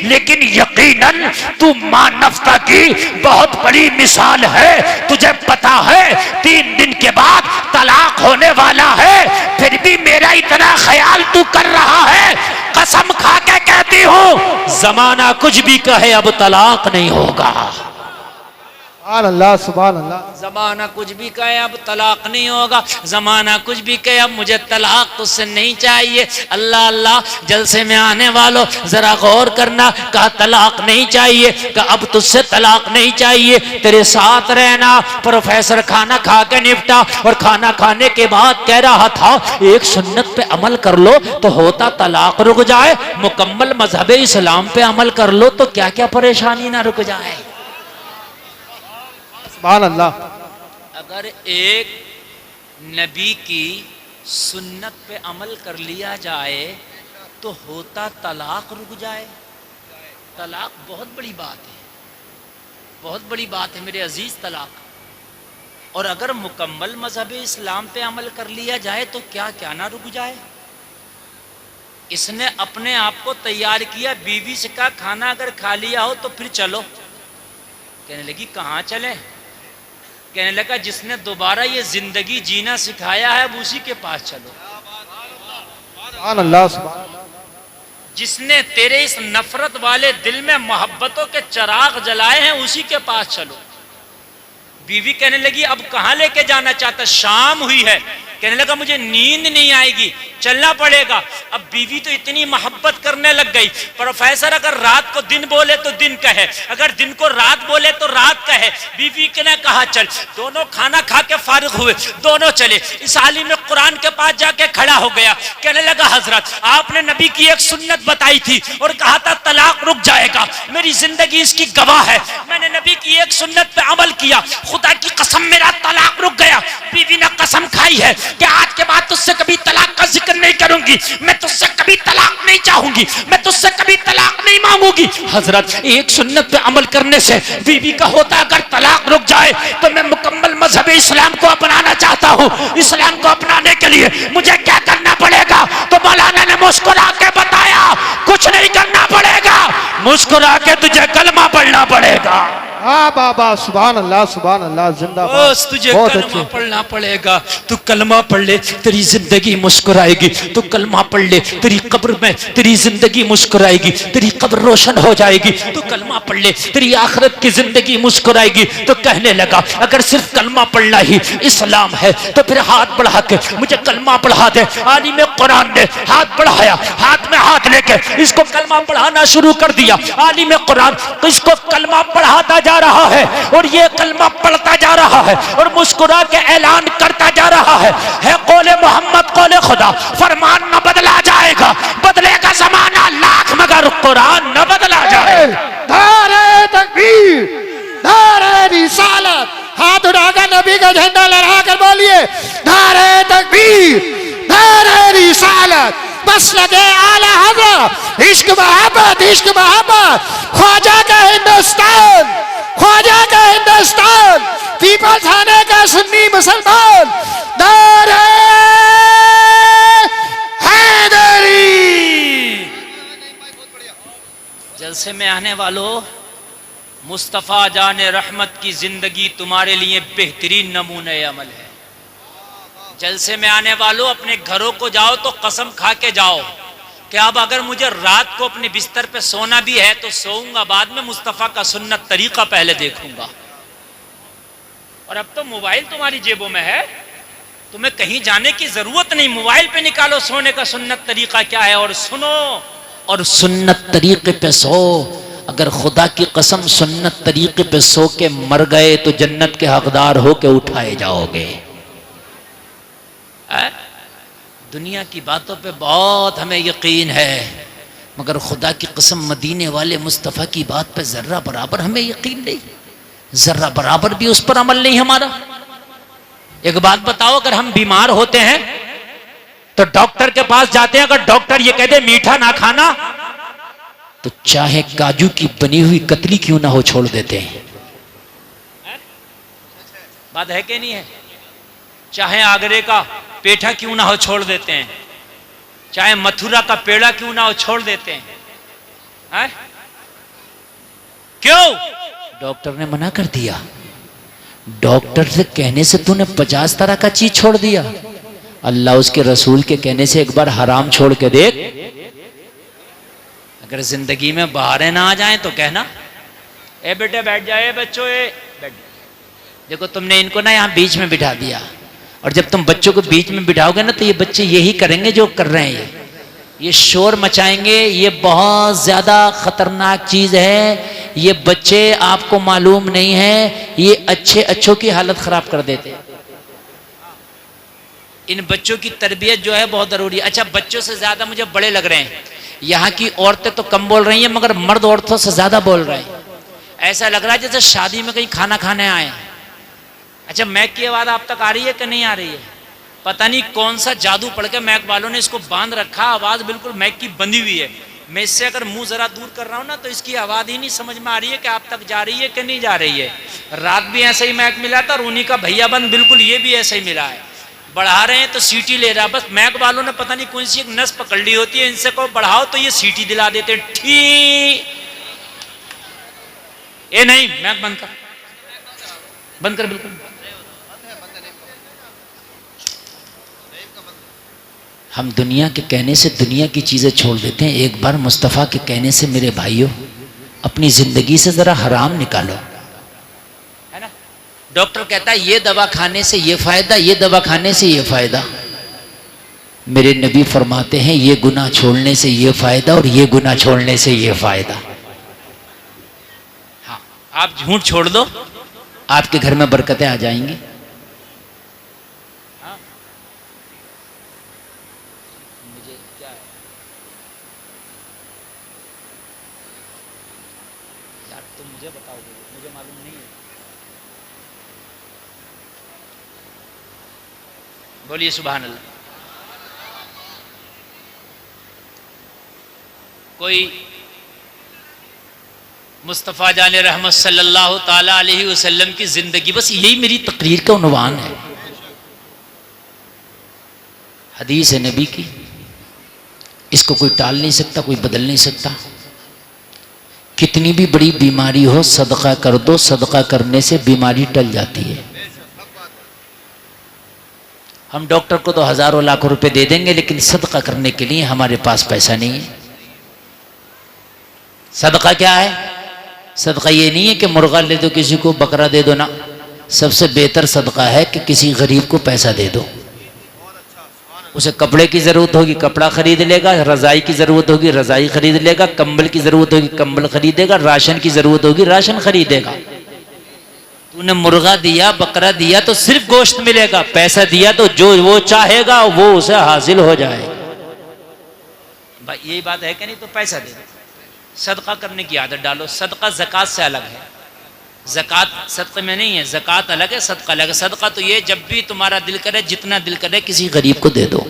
लेकिन यकीनन तू मां नफ्ता की बहुत बड़ी मिसाल है। तुझे पता है 3 दिन के बाद तलाक होने वाला है, फिर भी मेरा इतना ख्याल तू कर रहा है। कसम खा के कहती हूं जमाना कुछ भी कहे अब तलाक नहीं होगा। सुभान अल्लाह, सुभान अल्लाह। जमाना कुछ भी कहे अब तलाक नहीं होगा, जमाना कुछ भी कहे अब मुझे तलाक तुझसे नहीं चाहिए। अल्लाह अल्लाह, जलसे में आने वालों जरा गौर करना, कहा तलाक नहीं चाहिए, कहा अब तुझसे तलाक नहीं चाहिए, तेरे साथ रहना। प्रोफेसर खाना खा के निपटा और खाना खाने के बाद कह रहा था एक सुन्नत पे अमल कर लो तो होता तलाक रुक जाए, मुकम्मल मजहब इस्लाम पे अमल कर लो तो क्या क्या परेशानी ना रुक जाए। सुभान अल्लाह। अगर एक नबी की सुन्नत पे अमल कर लिया जाए तो होता तलाक रुक जाए। तलाक बहुत बड़ी बात है, बहुत बड़ी बात है मेरे अजीज, तलाक। और अगर मुकम्मल मजहब इस्लाम पे अमल कर लिया जाए तो क्या क्या ना रुक जाए। इसने अपने आप को तैयार किया, बीवी से कहा खाना अगर खा लिया हो तो फिर चलो। कहने लगी कहाँ चले? कहने लगा जिसने दोबारा ये जिंदगी जीना सिखाया है अब उसी के पास चलो। सुभान अल्लाह, सुभान अल्लाह। जिसने तेरे इस नफरत वाले दिल में मोहब्बतों के चिराग जलाए हैं उसी के पास चलो। बीवी कहने लगी अब कहाँ लेके जाना चाहता? शाम हुई है, कहने लगा मुझे नींद नहीं आएगी, चलना पड़ेगा। अब बीवी तो इतनी मोहब्बत करने लग गई। प्रोफेसर अगर रात को दिन बोले तो दिन कहे, अगर दिन को रात बोले तो रात कहे। बीवी ने कहा चल। दोनों खाना खा के फारिग हुए, दोनों चले। इस आलिम कुरान के पास जाके खड़ा हो गया, कहने लगा हजरत आपने नबी की एक सुन्नत बताई थी और कहा था तलाक रुक जाएगा, मेरी जिंदगी इसकी गवाह है। मैंने नबी की एक सुन्नत पे अमल किया, खुदा की कसम मेरा तलाक रुक गया। बीवी ने कसम खाई है कि आज के बाद तुझसे कभी तलाक का जिक्र नहीं करूंगी, मैं तुझसे कभी तलाक नहीं चाहूंगी, मैं तुझसे कभी तलाक नहीं मांगूंगी। हजरत एक सुन्नत पे अमल करने से बीवी का होता अगर तलाक रुक जाए तो मैं मुकम्मल मजहब इस्लाम को अपनाना चाहता हूँ। इस्लाम को अपनाने के लिए मुझे क्या करना पड़ेगा? तो मौलाना ने मुस्कुरा के बताया कुछ नहीं करना पड़ेगा, मुस्कुरा के तुझे कलमा पढ़ना पड़ेगा। हाँ बाबा, सुभान अल्लाह, सुभान अल्लाह, जिंदाबाद। तुझे बहुत कलमा अच्छे। पढ़ना पड़ेगा। तू कलमा पढ़ ले, तेरी जिंदगी मुस्कुराएगी। तू कलमा पढ़ ले, तेरी कब्र में तेरी जिंदगी मुस्कुराएगी, तेरी कब्र रोशन हो जाएगी। तू कलमा पढ़ ले, तेरी आखिरत की जिंदगी मुस्कुराएगी। तो कहने लगा अगर सिर्फ कलमा पढ़ना ही इस्लाम है तो फिर हाथ बढ़ा के मुझे कलमा पढ़ा दे। आलिम कुरान ने हाथ बढ़ाया, हाथ में हाथ लेके इसको कलमा पढ़ाना शुरू कर दिया। आलिम कुरान इसको कलमा पढ़ाता जा रहा है और ये कलमा पढ़ता जा रहा है और मुस्कुरा के ऐलान करता जा रहा है कौले मोहम्मद कौले खुदा, फरमान न बदला जाएगा, बदलेगा जमाना लाख मगर कुरान न बदला जाएगा। नारे तकबीर, नारे रिसालत, हाथ उठाकर नबी का झंडा लहराकर बोलिए नारे तकबीर, नारे रिसालत, बस लगे आला हज़रत, इश्क मोहब्बत, इश्क मोहब्बत, ख्वाजा का हिंदुस्तान, ख्वाजा का हिंदुस्तान, पीपल्स थाने का सुन्नी मुसलमान, नारे हैदरी। जलसे में आने वालों, मुस्तफ़ा जाने रहमत की जिंदगी तुम्हारे लिए बेहतरीन नमूने अमल है। जलसे में आने वालों, अपने घरों को जाओ तो कसम खा के जाओ कि अब अगर मुझे रात को अपने बिस्तर पे सोना भी है तो सोऊंगा, बाद में मुस्तफ़ा का सुन्नत तरीका पहले देखूंगा। और अब तो मोबाइल तुम्हारी जेबों में है, तुम्हें कहीं जाने की जरूरत नहीं, मोबाइल पे निकालो सोने का सुन्नत तरीका क्या है और सुनो और सुन्नत तरीके पे सो। अगर खुदा की कसम सुन्नत तरीके पे सो के मर गए तो जन्नत के हकदार हो के उठाए जाओगे। दुनिया की बातों पे बहुत हमें यकीन है, मगर खुदा की कसम मदीने वाले मुस्तफ़ा की बात पे जर्रा बराबर हमें यकीन नहीं, जर्रा बराबर भी उस पर अमल नहीं हमारा। एक बात बताओ, अगर हम बीमार होते हैं तो डॉक्टर के पास जाते हैं, अगर डॉक्टर ये कह दे मीठा ना खाना तो चाहे काजू की बनी हुई कतली क्यों ना हो छोड़ देते हैं। बात है कि नहीं है? चाहे आगरे का पेठा क्यों ना हो छोड़ देते हैं, चाहे मथुरा का पेड़ा क्यों ना हो छोड़ देते हैं। क्यों? डॉक्टर ने मना कर दिया। डॉक्टर से कहने से तूने 50 तरह का चीज छोड़ दिया, अल्लाह उसके रसूल के कहने से एक बार हराम छोड़ के देख। अगर जिंदगी में बहारें ना आ जाएं तो कहना ए बेटे बैठ जाए, बच्चों ए बैठ। देखो तुमने इनको ना यहाँ बीच में बिठा दिया, और जब तुम बच्चों को बीच में बिठाओगे ना तो ये बच्चे यही करेंगे जो कर रहे हैं, ये शोर मचाएंगे। ये बहुत ज्यादा खतरनाक चीज है। ये बच्चे आपको मालूम नहीं है, ये अच्छे अच्छों की हालत खराब कर देते हैं। इन बच्चों की तरबियत जो है बहुत जरूरी है। अच्छा, बच्चों से ज्यादा मुझे बड़े लग रहे हैं। यहाँ की औरतें तो कम बोल रही हैं, मगर मर्द औरतों से ज्यादा बोल रहे हैं। ऐसा लग रहा है जैसे शादी में कहीं खाना खाने आए। अच्छा, मैक की आवाज आप तक आ रही है कि नहीं आ रही है? पता नहीं कौन सा जादू पड़ के मैक वालों ने इसको बांध रखा, आवाज बिल्कुल मैक की बंधी हुई है। मैं इससे अगर मुंह जरा दूर कर रहा हूं ना तो इसकी आवाज ही नहीं समझ में आ रही है कि आप तक जा रही है कि नहीं जा रही है। रात भी ऐसा ही मैक मिला था और उन्हीं का भैया बंद बिल्कुल ये भी ऐसा ही मिला है। बढ़ा रहे हैं तो सीटी ले रहा है। बस मैक वालों ने पता नहीं कौन सी एक नस पकड़ ली होती है, इनसे को बढ़ाओ तो ये सीटी दिला देते। ठीक, ये नहीं, मैक बंद कर, बंद कर बिल्कुल। हम दुनिया के कहने से दुनिया की चीजें छोड़ देते हैं। एक बार मुस्तफ़ा के कहने से मेरे भाइयों अपनी जिंदगी से जरा हराम निकालो, है ना? डॉक्टर कहता है ये दवा खाने से ये फायदा, ये दवा खाने से ये फायदा। मेरे नबी फरमाते हैं ये गुनाह छोड़ने से ये फायदा और ये गुनाह छोड़ने से ये फायदा। हाँ, आप झूठ छोड़ दो, आपके घर में बरकतें आ जाएंगी। मुझे क्या है यार, तुम मुझे बताओगे, मुझे मालूम नहीं है। बोलिए सुभान अल्लाह। कोई मुस्तफ़ा जाने रहमत सल्लल्लाहु ताला अलैहि वसल्लम की जिंदगी, बस यही मेरी तकरीर का उन्वान है। हदीस है नबी की, इसको कोई टाल नहीं सकता, कोई बदल नहीं सकता। कितनी भी बड़ी बीमारी हो सदका कर दो, सदका करने से बीमारी टल जाती है। हम डॉक्टर को तो हजारों लाखों रुपए दे देंगे, लेकिन सदका करने के लिए हमारे पास पैसा नहीं है। सदका क्या है? सदका ये नहीं है कि मुर्गा ले दो किसी को, बकरा दे दो ना। सबसे बेहतर सदका है कि किसी गरीब को पैसा दे दो। उसे कपड़े की जरूरत होगी कपड़ा खरीद लेगा, रजाई की जरूरत होगी रजाई खरीद लेगा, कंबल की जरूरत होगी कंबल खरीदेगा, राशन की जरूरत होगी राशन खरीदेगा। तूने मुर्गा दिया, बकरा दिया तो सिर्फ गोश्त मिलेगा, पैसा दिया तो जो वो चाहेगा वो उसे हासिल हो जाएगा। भाई यही बात है कि नहीं? तो पैसा दे दो, सदका करने की आदत डालो। सदका ज़कात से अलग है। ज़कात सदक़े में नहीं है, ज़कात अलग है, सदका अलग है। सदका तो ये जब भी तुम्हारा दिल करे, जितना दिल करे किसी गरीब को दे दो।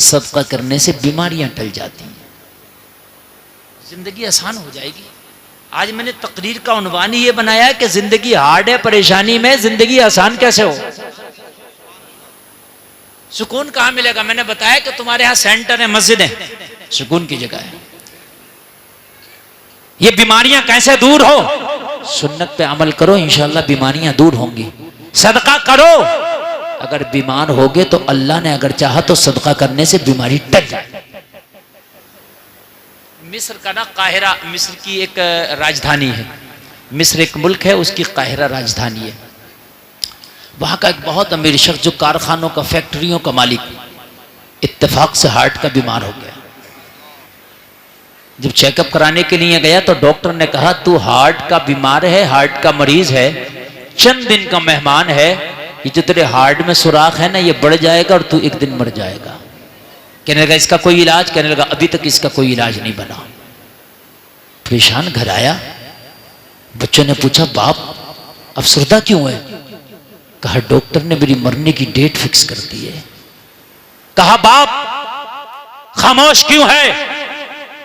सदका करने से बीमारियां टल जाती हैं, जिंदगी आसान हो जाएगी। आज मैंने तकरीर का उन्वान ही ये बनाया है कि जिंदगी हार्ड है, परेशानी में जिंदगी आसान कैसे हो। सुकून कहाँ मिलेगा? मैंने बताया कि तुम्हारे यहाँ सेंटर है, मस्जिद है, सुकून की जगह है। ये बीमारियां कैसे दूर हो? सुन्नत पे अमल करो, इंशाअल्लाह बीमारियां दूर होंगी। सदका करो। अगर बीमार होगे तो अल्लाह ने अगर चाहा तो सदका करने से बीमारी टल जाए। मिस्र का ना काहिरा, मिस्र की एक राजधानी है। मिस्र एक मुल्क है, उसकी काहिरा राजधानी है। वहां का एक बहुत अमीर शख्स जो कारखानों का, फैक्ट्रियों का मालिक, इत्तेफाक से हार्ट का बीमार हो गया। जब चेकअप कराने के लिए गया तो डॉक्टर ने कहा तू हार्ट का बीमार है, हार्ट का मरीज है, चंद दिन का मेहमान है, ये जो तेरे हार्ट में सुराख है ना ये बढ़ जाएगा और तू एक दिन मर जाएगा। कहने लगा इसका कोई इलाज? कहने लगा अभी तक इसका कोई इलाज नहीं बना। परेशान घर आया, बच्चों ने पूछा बाप अफसरदा क्यों है? कहा डॉक्टर ने मेरी मरने की डेट फिक्स कर दी है। कहा बाप खामोश क्यों है?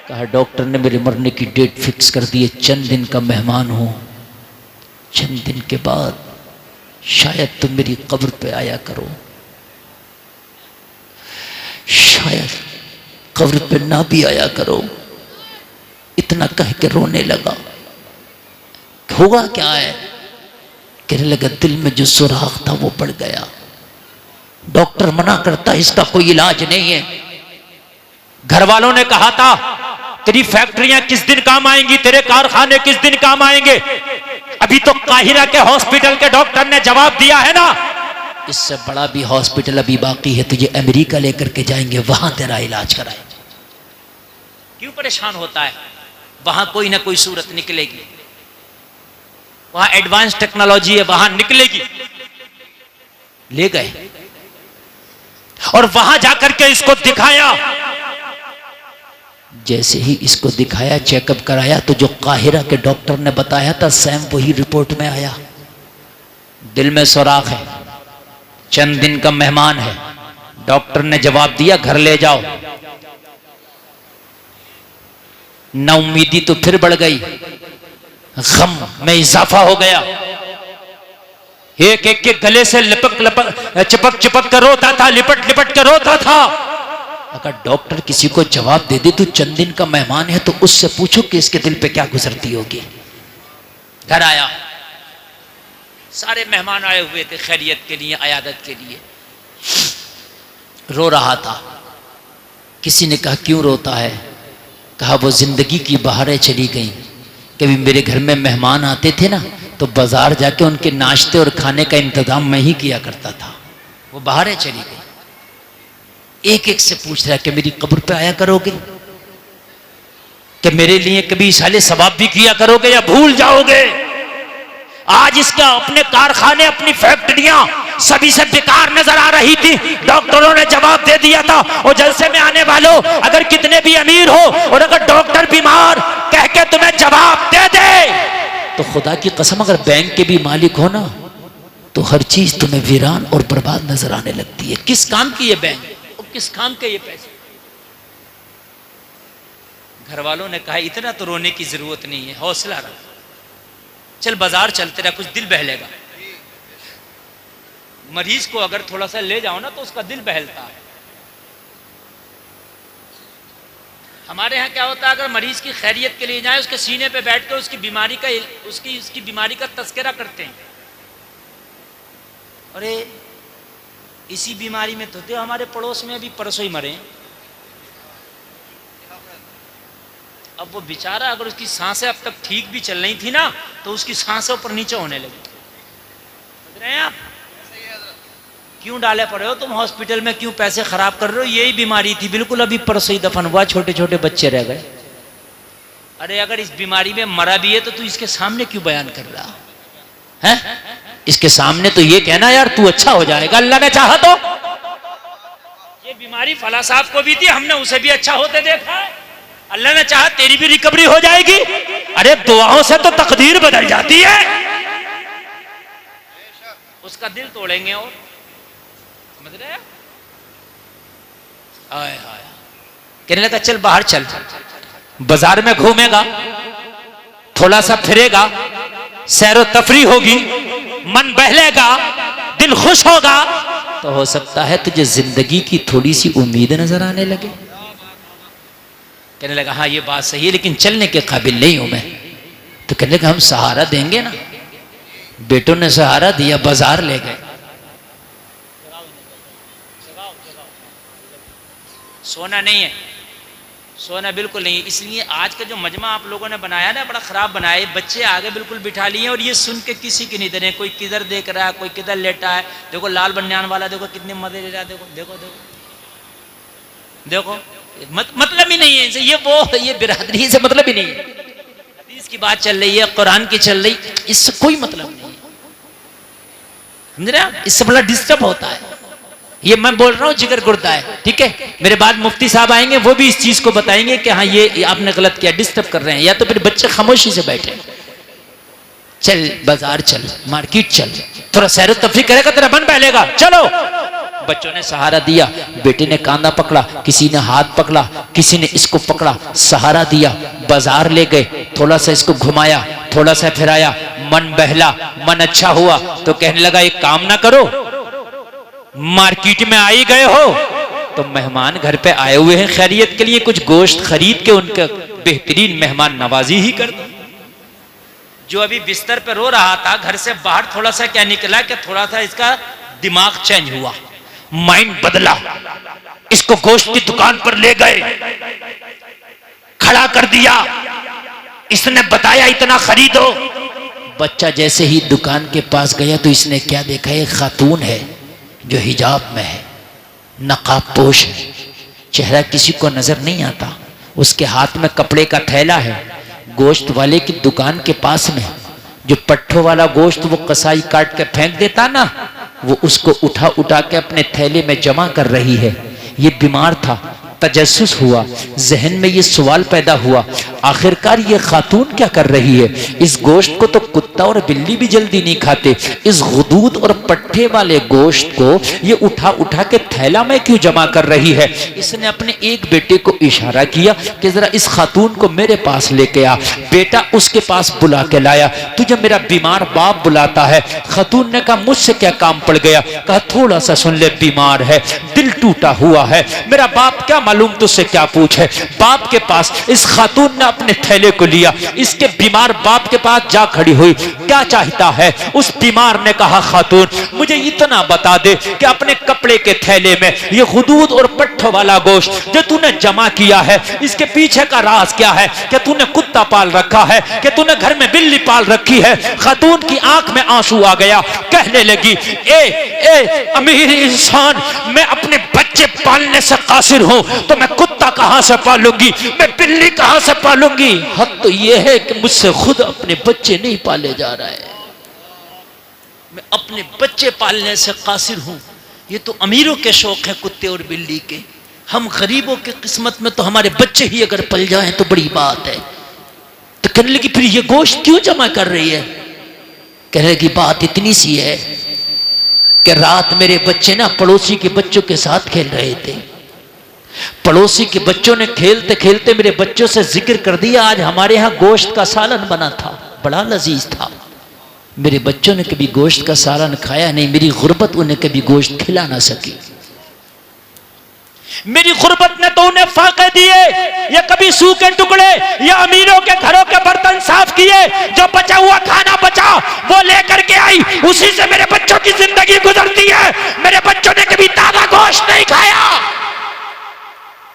कहा डॉक्टर ने मेरे मरने की डेट फिक्स कर दी है, चंद दिन का मेहमान हूं, चंद दिन के बाद शायद तुम मेरी कब्र पे आया करो, शायद कब्र पे ना भी आया करो। इतना कह के रोने लगा। होगा क्या है? कहने लगा दिल में जो सुराख था वो बढ़ गया। डॉक्टर मना करता इसका कोई इलाज नहीं है। घर वालों ने कहा था तेरी फैक्ट्रियां किस दिन काम आएंगी, तेरे कारखाने किस दिन काम आएंगे। अभी तो काहिरा के हॉस्पिटल के डॉक्टर ने जवाब दिया है ना, इससे बड़ा भी हॉस्पिटल अभी बाकी है, तुझे अमेरिका लेकर के जाएंगे, वहां तेरा इलाज कराएंगे। क्यों परेशान होता है? वहां कोई ना कोई सूरत निकलेगी, वहां एडवांस टेक्नोलॉजी है, वहां निकलेगी। ले गए और वहां जाकर के इसको दिखाया। जैसे ही इसको दिखाया, चेकअप कराया, तो जो काहिरा के डॉक्टर ने बताया था सेम वही रिपोर्ट में आया। दिल में सुराख है, चंद दिन का मेहमान है। डॉक्टर ने जवाब दिया घर ले जाओ। नाउमीदी तो फिर बढ़ गई, गम में इजाफा हो गया। एक एक के गले से चिपक चिपक कर रोता था, लिपट लिपट कर रोता था। अगर डॉक्टर किसी को जवाब दे दे तो चंद दिन का मेहमान है, तो उससे पूछो कि इसके दिल पे क्या गुजरती होगी। घर आया, सारे मेहमान आए हुए थे खैरियत के लिए, अयादत के लिए। रो रहा था। किसी ने कहा क्यों रोता है? कहा वो जिंदगी की बहारें चली गई। कभी मेरे घर में मेहमान आते थे ना तो बाजार जाके उनके नाश्ते और खाने का इंतजाम मैं ही किया करता था। वो बाहर है, चली गई। एक एक से पूछ रहा कि मेरी कब्र पे आया करोगे, कि मेरे लिए कभी साले सवाब भी किया करोगे या भूल जाओगे। आज इसका अपने कारखाने, अपनी फैक्ट्रियां सभी से बेकार नजर आ रही थी। डॉक्टरों ने जवाब दे दिया था, और जलसे में आने वालों अगर कितने भी अमीर हो और अगर डॉक्टर बीमार कह के तुम्हें जवाब दे दे, तो खुदा की कसम अगर बैंक के भी मालिक हो ना, तो हर चीज तुम्हें वीरान और बर्बाद नजर आने लगती है। किस काम की ये बैंक और किस काम के ये पैसे? घर वालों ने कहा इतना तो रोने की जरूरत नहीं है, हौसला रख, चल बाजार चलते रहा, कुछ दिल बहलेगा। मरीज को अगर थोड़ा सा ले जाओ ना तो उसका दिल बहलता है। हमारे यहाँ क्या होता है, अगर मरीज की खैरियत के लिए जाए, उसके सीने पे बैठ कर उसकी बीमारी का उसकी बीमारी का तस्करा करते हैं। अरे इसी बीमारी में तो थे हमारे पड़ोस में अभी परसों ही मरे। अब वो बेचारा, अगर उसकी सांसें अब तक ठीक भी चल रही थी ना, तो उसकी सांसें ऊपर नीचे होने लगी। समझ रहे हैं आप? क्यों डाले पड़े हो तुम हॉस्पिटल में, क्यों पैसे खराब कर रहे हो? यही बीमारी थी, बिल्कुल अभी परसों ही दफन हुआ, छोटे छोटे बच्चे रह गए। अरे अगर इस बीमारी में मरा भी है तो तू इसके सामने क्यों बयान कर रहा है? इसके सामने तो ये कहना यार तू अच्छा हो जाएगा, अल्लाह ने चाहा तो। ये बीमारी फला साहब को भी थी, हमने उसे भी अच्छा होते देखा है, अल्लाह ने चाहा तेरी भी रिकवरी हो जाएगी। अरे दुआओं से तो तकदीर बदल जाती है। उसका दिल तोड़ेंगे और समझ रहे हैं? आए हाय, कहने लगा चल बाहर चल, बाजार में घूमेगा, थोड़ा सा फिरेगा, सैरो तफरी होगी, मन बहलेगा, दिल खुश होगा, तो हो सकता है तुझे जिंदगी की थोड़ी सी उम्मीद नजर आने लगे। कहने लगा हाँ ये बात सही है, लेकिन चलने के काबिल नहीं हूं मैं। तो कहने लगा हम सहारा देंगे ना। बेटों ने सहारा दिया, बाजार ले गए। सोना नहीं है, सोना बिल्कुल नहीं है। इसलिए आज का जो मजमा आप लोगों ने बनाया ना, बड़ा खराब बनाया है। बच्चे आगे बिल्कुल बिठा लिए और ये सुन के किसी की नहीं दे रहे, कोई किधर देख रहा है, कोई किधर लेटा है। देखो लाल बनियान वाला देखो कितने मजे ले रहा है, देखो देखो देखो देखो, मतलब ही नहीं है इनसे, ये बिरादरी से मतलब ही नहीं है। हदीस की बात चल रही है, कुरान की चल रही, इससे कोई मतलब नहीं है। समझ रहे हैं? इससे बड़ा डिस्टर्ब होता है। ये मैं बोल रहा हूँ जिगर गुर्दा है, ठीक है। मेरे बाद मुफ्ती साहब आएंगे, वो भी इस चीज को बताएंगे कि हाँ ये आपने गलत किया, डिस्टर्ब कर रहे हैं। या तो फिर बच्चे खामोशी से बैठे, चल बाजार चल, मार्केट चल, थोड़ा सैर तफरी करेगा, तेरा मन बहलेगा, चलो। बच्चों ने सहारा दिया, बेटे ने कांधा पकड़ा, किसी ने हाथ पकड़ा, किसी ने इसको पकड़ा, सहारा दिया, बाजार ले गए, थोड़ा सा इसको घुमाया, थोड़ा सा फिराया, मन बहला, मन अच्छा हुआ। तो कहने लगा एक काम ना करो, मार्केट में आ ही गए हो तो मेहमान घर पे आए हुए हैं खैरियत के लिए, कुछ गोश्त खरीद के उनका बेहतरीन मेहमान नवाजी ही कर दो। जो अभी बिस्तर पे रो रहा था, घर से बाहर थोड़ा सा क्या निकला कि थोड़ा सा इसका दिमाग चेंज हुआ, माइंड बदला। इसको गोश्त की दुकान पर ले गए, खड़ा कर दिया, इसने बताया इतना खरीदो। बच्चा जैसे ही दुकान के पास गया तो इसने क्या देखा, एक खातून है जो हिजाब में है, नकाब पोश है, चेहरा किसी को नजर नहीं आता, उसके हाथ में कपड़े का थैला है। गोश्त वाले की दुकान के पास में जो पट्ठों वाला गोश्त वो कसाई काट के फेंक देता ना, वो उसको उठा उठा के अपने थैले में जमा कर रही है। ये बीमार था, तजस्सुस हुआ, जहन में ये सवाल पैदा हुआ, आखिरकार ये खातून क्या कर रही है? इस गोश्त को तो कुत्ता और बिल्ली भी जल्दी नहीं खाते, इस गुदूद और पट्ठे वाले गोश्त को ये उठा उठा के थैला में क्यों जमा कर रही है? इसने अपने एक बेटे को इशारा किया कि जरा इस खातून को मेरे पास लेके आ। बेटा उसके पास बुला के लाया। तुझे मेरा बीमार बाप बुलाता है। खातून ने कहा मुझसे क्या काम पड़ गया? कहा थोड़ा सा सुन ले, बीमार है, दिल टूटा हुआ है, मेरा बाप क्या मालूम तुझसे क्या पूछे। बाप के पास इस खातून ने अपने थैले को लिया, इसके बीमार बाप के पास जा खड़ी हुई, क्या चाहता है? उस बीमार ने कहा, खातून मुझे इतना बता दे कि अपने कपड़े के थैले में ये गुदूद और पट्ठों वाला गोश्त जो तूने जमा किया है, इसके पीछे का राज क्या है? क्या तूने कुत्ता पाल रखा है? क्या तूने घर में बिल्ली पाल रखी है? खातून की आंख में आंसू आ गया, कहने लगी, ए अमीर इंसान, मैं अपने बच्चे पालने से कासिर हूं, तो मैं कुत्ता कहां से पालूंगी, मैं बिल्ली कहां से पालूंगी? हद तो यह है कि मुझसे खुद अपने बच्चे नहीं पाले जा रहा है। मैं अपने बच्चे पालने से कासिर हूं। ये तो अमीरों के शौक है कुत्ते और बिल्ली के, हम गरीबों के किस्मत में तो हमारे बच्चे ही अगर पल जाएं तो बड़ी बात है। तो कहने लगी, फिर ये गोश्त क्यों जमा कर रही है? कहने लगी, बात इतनी सी है कि रात मेरे बच्चे ना पड़ोसी के बच्चों के साथ खेल रहे थे। पड़ोसी के बच्चों ने खेलते खेलते मेरे बच्चों से जिक्र कर दिया, आज हमारे यहाँ गोश्त का सालन बना था, बड़ा लजीज था। मेरे बच्चों ने कभी गोश्त का सालन खाया नहीं, मेरी गुर्बत उन्हें कभी गोश्त खिला ना सकी। मेरी गुर्बत ने तो उन्हें फाके दिए, या कभी सूखे टुकड़े या अमीरों के घरों के बर्तन साफ किए, जो बचा हुआ खाना बचा वो लेकर के आई, उसी से मेरे बच्चों की जिंदगी गुजरती है। मेरे बच्चों ने कभी ताजा गोश्त नहीं खाया।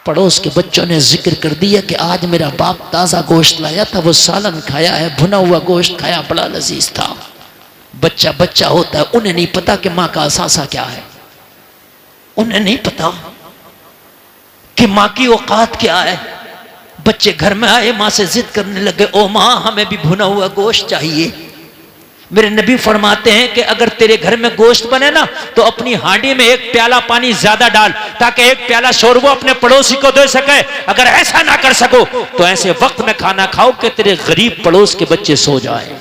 पड़ोस के बच्चों ने जिक्र कर दिया कि आज मेरा बाप ताजा गोश्त लाया था, वो सालन खाया है, भुना हुआ गोश्त खाया, बड़ा लजीज था। बच्चा बच्चा होता है, उन्हें नहीं पता कि माँ का असासा क्या है, उन्हें नहीं पता कि माँ की औकात क्या है। बच्चे घर में आए, माँ से जिद करने लगे, ओ माँ हमें भी भुना हुआ गोश्त चाहिए। मेरे नबी फरमाते हैं कि अगर तेरे घर में गोश्त बने ना तो अपनी हांडी में एक प्याला पानी ज्यादा डाल, ताकि एक प्याला शोरबा अपने पड़ोसी को दे सके। अगर ऐसा ना कर सको तो ऐसे वक्त में खाना खाओ कि तेरे गरीब पड़ोस के बच्चे सो जाएं।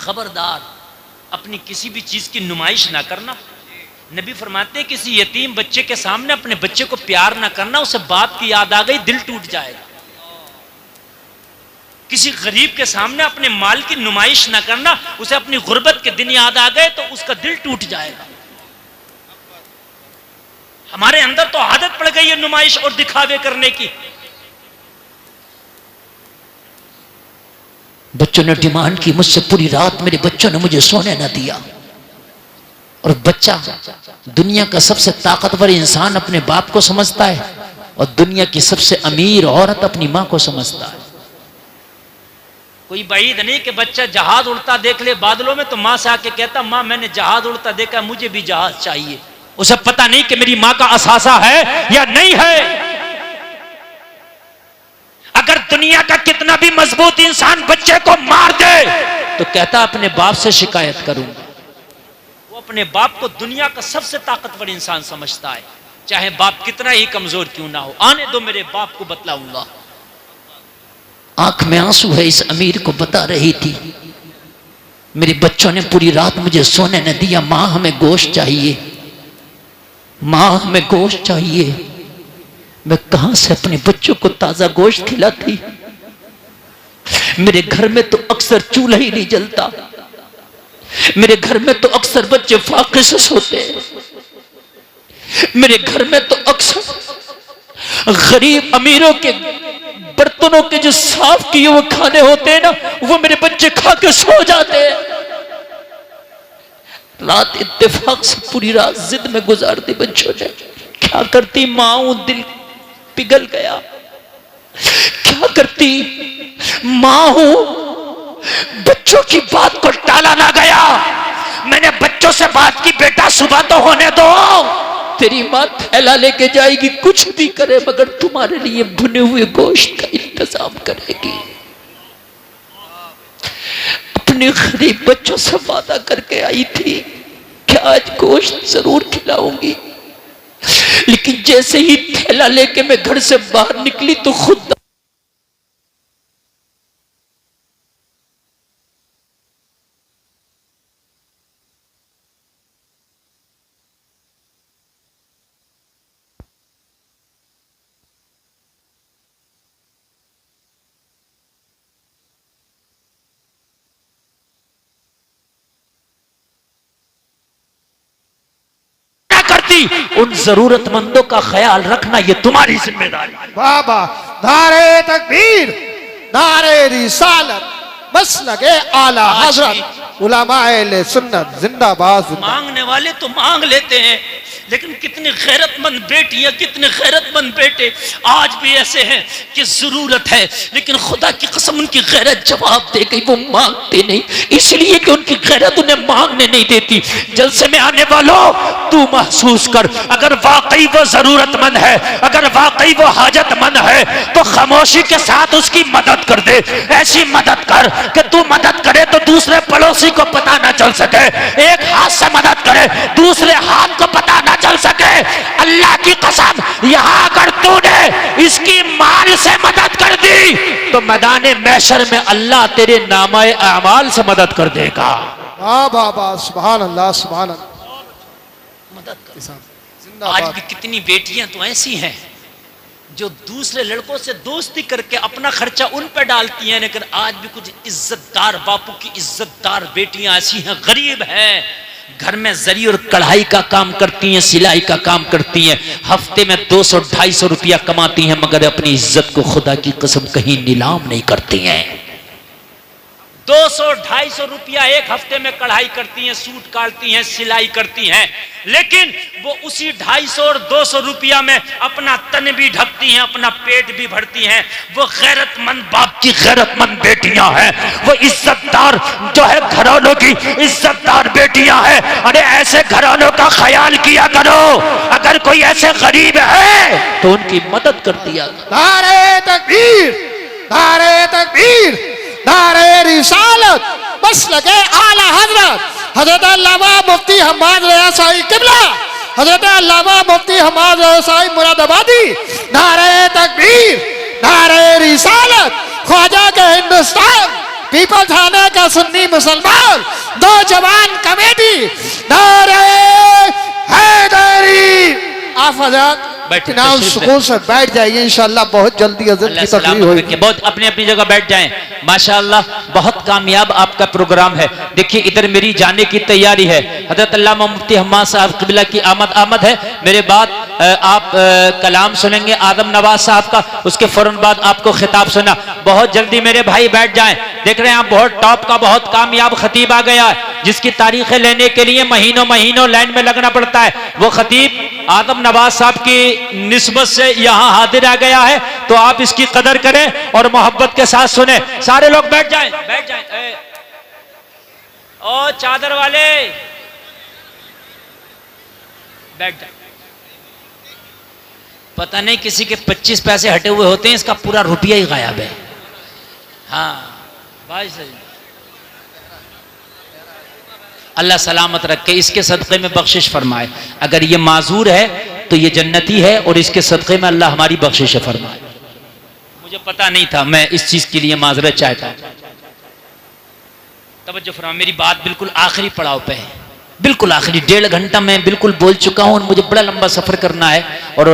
खबरदार अपनी किसी भी चीज की नुमाइश ना करना। नबी फरमाते हैं किसी यतीम बच्चे के सामने अपने बच्चे को प्यार ना करना, उसे बाप की याद आ गई दिल टूट जाएगा। किसी गरीब के सामने अपने माल की नुमाइश ना करना, उसे अपनी गुर्बत के दिन याद आ गए तो उसका दिल टूट जाएगा। हमारे अंदर तो आदत पड़ गई है नुमाइश और दिखावे करने की। बच्चों ने डिमांड की मुझसे, पूरी रात मेरे बच्चों ने मुझे सोने न दिया। और बच्चा दुनिया का सबसे ताकतवर इंसान अपने बाप को समझता है, और दुनिया की सबसे अमीर औरत अपनी मां को समझता है। कोई बाईद नहीं कि बच्चा जहाज उड़ता देख ले बादलों में तो मां से आके कहता, मां मैंने जहाज उड़ता देखा, मुझे भी जहाज चाहिए। उसे पता नहीं कि मेरी मां का असासा है या नहीं है। अगर दुनिया का कितना भी मजबूत इंसान बच्चे को मार दे तो कहता अपने बाप से शिकायत करूंगा। वो अपने बाप को दुनिया का सबसे ताकतवर इंसान समझता है, चाहे बाप कितना ही कमजोर क्यों ना हो। आने दो मेरे बाप को बतलाऊंगा। आंख में आंसू है, इस अमीर को बता रही थी, मेरे बच्चों ने पूरी रात मुझे सोने न दिया। मां हमें गोश्त चाहिए, मां हमें गोश्त चाहिए। मैं कहां से अपने बच्चों को ताजा गोश्त खिलाती। मेरे घर में तो अक्सर चूल्हा ही नहीं जलता, मेरे घर में तो अक्सर बच्चे फाके से सोते हैं, मेरे घर में तो अक्सर गरीब अमीरों के बर्तनों के जो साफ किए हुए खाने होते हैं ना, वो मेरे बच्चे खा के सो जाते हैं। रात इत्तेफाक से पूरी रात जिद में गुजार दी बच्चों ने। क्या करती मां, दिल पिघल गया। क्या करती मां हूं, बच्चों की बात को टाला ना गया। मैंने बच्चों से बात की, बेटा सुबह तो होने दो, तेरी मां थैला लेके जाएगी, कुछ भी करे मगर तुम्हारे लिए भुने हुए गोश्त का इंतजाम करेगी। अपने गरीब बच्चों से वादा करके आई थी कि आज गोश्त जरूर खिलाऊंगी, लेकिन जैसे ही थैला लेके मैं घर से बाहर निकली तो खुद उन जरूरतमंदों का ख्याल रखना ये तुम्हारी जिम्मेदारी। बाबा नारे तकबीर, नारे रिसालत, बस लगे आला हजरत उलमाए सुन्नत जिंदाबाद। मांगने वाले तो मांग लेते हैं, लेकिन कितने गैरतमंद बेटियां, कितने गैरतमंद बेटे आज भी ऐसे हैं कि जरूरत है, लेकिन खुदा की कसम उनकी गैरत जवाब दे गई, वो मांगते नहीं, इसलिए कि उनकी गैरत उन्हें मांगने नहीं देती। जलसे में आने वालों, तू महसूस कर, अगर वाकई वो जरूरतमंद है, अगर वाकई वो हाजतमंद है, तो खामोशी के साथ उसकी मदद कर दे। ऐसी मदद कर कि तू मदद करे तो दूसरे पड़ोसी को पता ना चल सके, एक हाथ से मदद करे दूसरे हाथ को पता ना चल सके। अल्लाह की कसम, यहां अगर तूने इसकी माल से मदद कर दी तो मैदान महशर में अल्लाह तेरे नामाए अमाल से मदद कर देगा। वाह वाह वाह, सुभान अल्लाह सुभान अल्लाह। मदद कर। आज जिंदाबाद। भी कितनी बेटियां तो ऐसी हैं जो दूसरे लड़कों से दोस्ती करके अपना खर्चा उन पर डालती हैं, लेकिन आज भी कुछ इज्जतदार बापू की इज्जतदार बेटियां ऐसी हैं, गरीब हैं, घर में जरी और कढ़ाई का काम करती हैं, सिलाई का काम करती हैं, हफ्ते में 200-250 रुपया कमाती हैं, मगर अपनी इज्जत को खुदा की कसम कहीं नीलाम नहीं करती हैं। 200-250 रुपया एक हफ्ते में कढ़ाई करती हैं, सूट काटती हैं, सिलाई करती हैं, लेकिन वो उसी 250 और 200 रुपया में अपना तन भी ढकती हैं, अपना पेट भी भरती हैं। वो गैरतमंद बाप की गैरतमंद बेटियां हैं, वो इज्जतदार जो है घरानों की इज्जतदार बेटियां हैं। अरे ऐसे घरानों का ख्याल किया करो, अगर कोई ऐसे गरीब है तो उनकी मदद कर दिया करो। नारे तकबीर, नारे तकबीर, नारे रिसालत, बस लगे आला हजरत हजरत अल्लामा मुफ्ती हम्माद रज़ा साहिब किबला, हजरत अल्लामा मुफ्ती हम्माद रज़ा साहिब मुरादाबादी। नारे तकबीर, नारे रिसालत, ख्वाजा के हिंदुस्तान पीपल थाने का सुन्नी मुसलमान नौजवान कमेटी, नारे हैदरी। आप हजरत इनाम सुकून से बैठ जाइए, इंशाल्लाह बहुत जल्दी अज़न की तकरीर होगी। बहुत अपने अपनी जगह बैठ जाएं। माशाअल्लाह बहुत कामयाब आपका प्रोग्राम है। देखिए इधर मेरी जाने की तैयारी है, हजरत अल्लामा मुफ्ती हम्माद साहब क़िबला की आमद है। मेरे बाद आप कलाम सुनेंगे आदम नवाज साहब का, उसके फौरन बाद आपको खिताब सुना। बहुत जल्दी मेरे भाई बैठ जाएं। देख रहे हैं आप बहुत टॉप का बहुत कामयाब खतीब आ गया है, जिसकी तारीखें लेने के लिए महीनों महीनों लाइन में लगना पड़ता है। वो खतीब आदम नवाज साहब की निस्बत से यहाँ हाजिर आ गया है, तो आप इसकी कदर करें और मोहब्बत के साथ सुने। सारे लोग बैठ जाएं, बैठ जाएं। ओ चादर वाले बैठ जाएं। पता नहीं किसी के 25 पैसे हटे हुए होते हैं, इसका पूरा रुपया ही गायब है। हाँ भाई सही, अल्लाह सलामत रखे, इसके सदक़े में बख्शिश फरमाए। अगर ये माजूर है तो ये जन्नती है, और इसके सदक़े में अल्लाह हमारी बख्शिश फरमाए। मुझे पता नहीं था, मैं इस चीज़ के लिए माजरत चाहता हूँ। तवज्जो फरमाए, मेरी बात बिल्कुल आखिरी पड़ाव पे है, बिल्कुल आखिरी। 1.5 घंटा मैं बिल्कुल बोल चुका हूँ, मुझे बड़ा लंबा सफ़र करना है। और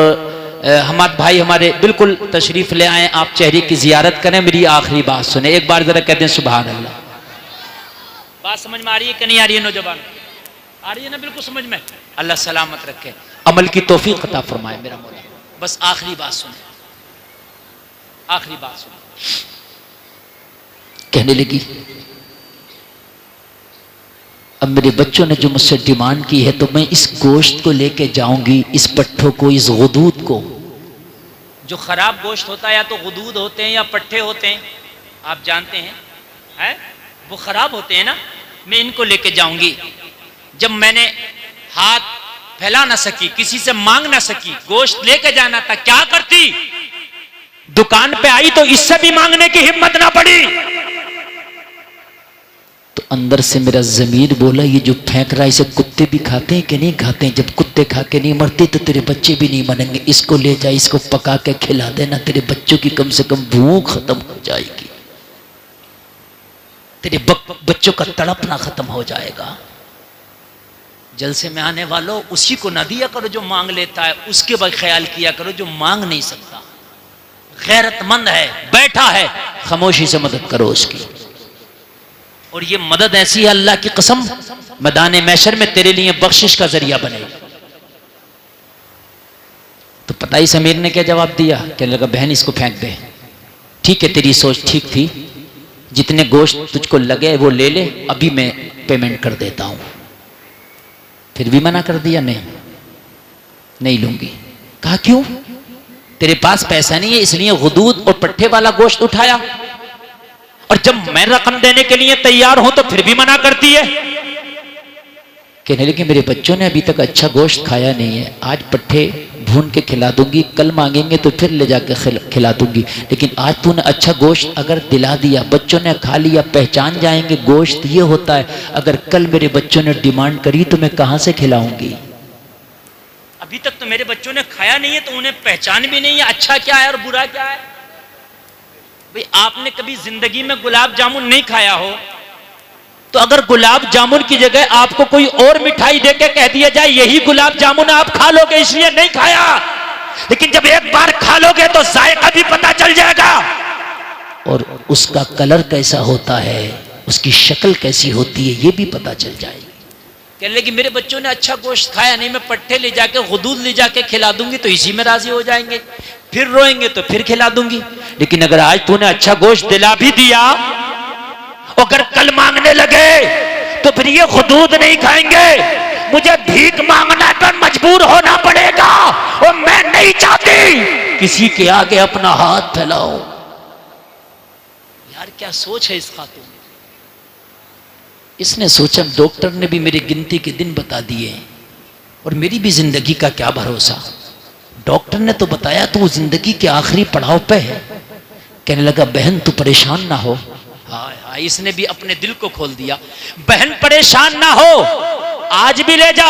हमारे भाई हमारे बिल्कुल तशरीफ़ ले आए, आप चेहरे की ज़ियारत करें, मेरी आखिरी बात सुने। एक बार ज़रा कहते हैं सुभान अल्लाह। बात समझ में आ रही है कि नहीं आ रही है? नौजवान आ रही है ना? बिल्कुल समझ में। अल्लाह सलामत रखे, अमल की तौफीक अता फरमाए मेरा मौला। बस आखिरी बात सुने, आखिरी बात सुने। कहने लगी, अब मेरे बच्चों ने जो मुझसे डिमांड की है, तो मैं इस गोश्त को लेके जाऊंगी, इस पट्ठों को, इस गुदूद को। जो खराब गोश्त होता है, या तो गुदूद होते हैं या पट्ठे होते हैं, आप जानते हैं, वो खराब होते हैं ना। मैं इनको लेके जाऊंगी। जब मैंने हाथ फैला ना सकी, किसी से मांग ना सकी, गोश्त लेके जाना था, क्या करती? दुकान पे आई तो इससे भी मांगने की हिम्मत ना पड़ी। तो अंदर से मेरा ज़मीर बोला, ये जो फेंक रहा है इसे कुत्ते भी खाते हैं कि नहीं खाते हैं? जब कुत्ते खा के नहीं मरते तो तेरे बच्चे भी नहीं मरेंगे। इसको ले जा, इसको पका के खिला देना, तेरे बच्चों की कम से कम भूख खत्म हो जाएगी, तेरे बच्चों का तड़पना खत्म हो जाएगा। जलसे में आने वालों, उसी को ना दिया करो जो मांग लेता है, उसके बाद ख्याल किया करो जो मांग नहीं सकता। गैरतमंद है, बैठा है, खामोशी से मदद करो उसकी। और ये मदद ऐसी है, अल्लाह की कसम, मैदान महशर में तेरे लिए बख्शिश का जरिया बनेगी। तो पता ही समीर ने क्या जवाब दिया? कहने लगा, बहन इसको फेंक दे। ठीक है, तेरी सोच ठीक थी, जितने गोश्त तुझको लगे वो ले ले, अभी मैं पेमेंट कर देता हूं। फिर भी मना कर दिया, नहीं लूंगी। कहा क्यों? तेरे पास पैसा नहीं है इसलिए गुदूद और पट्ठे वाला गोश्त उठाया, और जब मैं रकम देने के लिए तैयार हूं तो फिर भी मना करती है। कहने लगे मेरे बच्चों ने अभी तक अच्छा गोश्त खाया नहीं है, आज पट्ठे भून के खिला दूंगी, कल मांगेंगे तो फिर ले जाके खिला दूंगी, लेकिन आज तूने अच्छा गोश्त अगर दिला दिया, बच्चों ने खा लिया, पहचान जाएंगे गोश्त ये होता है। अगर कल मेरे बच्चों ने डिमांड करी तो मैं कहां से खिलाऊंगी? अभी तक तो मेरे बच्चों ने खाया नहीं है तो उन्हें पहचान भी नहीं है अच्छा क्या है और बुरा क्या है। भाई आपने कभी जिंदगी में गुलाब जामुन नहीं खाया हो तो अगर गुलाब जामुन की जगह आपको कोई और मिठाई देके कह दिया जाए यही गुलाब जामुन आप खा लोगे इसलिए नहीं खाया, लेकिन जब एक बार खा लोगे तो जायका भी पता चल जाएगा, और उसका कलर कैसा होता है, उसकी शक्ल कैसी होती है ये भी पता चल जाएगी। कहने लगी मेरे बच्चों ने अच्छा गोश्त खाया नहीं, मैं पट्टे ले जाके गुदूद ले जाके खिला दूंगी तो इसी में राजी हो जाएंगे, फिर रोएंगे तो फिर खिला दूंगी। लेकिन अगर आज तूने अच्छा गोश्त दिला भी दिया, अगर कल मांगने लगे तो फिर ये गुदूद नहीं खाएंगे, मुझे भीख मांगना पर मजबूर होना पड़ेगा और मैं नहीं चाहती किसी के आगे अपना हाथ फैलाओ। यार क्या सोच है इस खातून। इसने सोचा डॉक्टर ने भी मेरी गिनती के दिन बता दिए और मेरी भी जिंदगी का क्या भरोसा। डॉक्टर ने तो बताया तो वो जिंदगी के आखिरी पड़ाव पे है। कहने लगा बहन तू परेशान ना हो। हाय हाय इसने भी अपने दिल को खोल दिया। बहन परेशान ना हो, आज भी ले जा,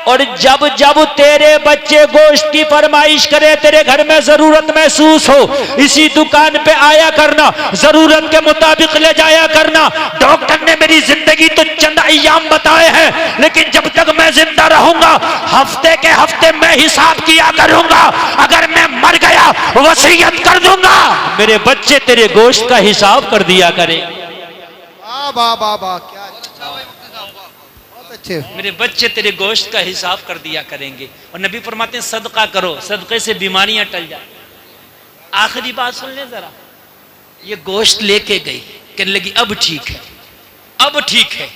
और जब जब तेरे बच्चे गोश्त की फरमाइश करे, तेरे घर में जरूरत महसूस हो, इसी दुकान पे आया करना, जरूरत के मुताबिक ले जाया करना। डॉक्टर ने मेरी जिंदगी तो चंद अय्याम बताए हैं, लेकिन जब तक मैं जिंदा रहूंगा हफ्ते के हफ्ते मैं हिसाब किया करूंगा, अगर मैं मर गया वसीयत कर दूंगा मेरे बच्चे तेरे गोश्त का हिसाब कर दिया करे। वाह वाह वाह, क्या अच्छे, मेरे बच्चे तेरे गोश्त का हिसाब कर दिया करेंगे। और नबी फरमाते हैं सदका करो, सदके से बीमारियां टल जाए। आखिरी बात सुन ले जरा, ये गोश्त लेके गई, कहने लगी अब ठीक है, अब ठीक है,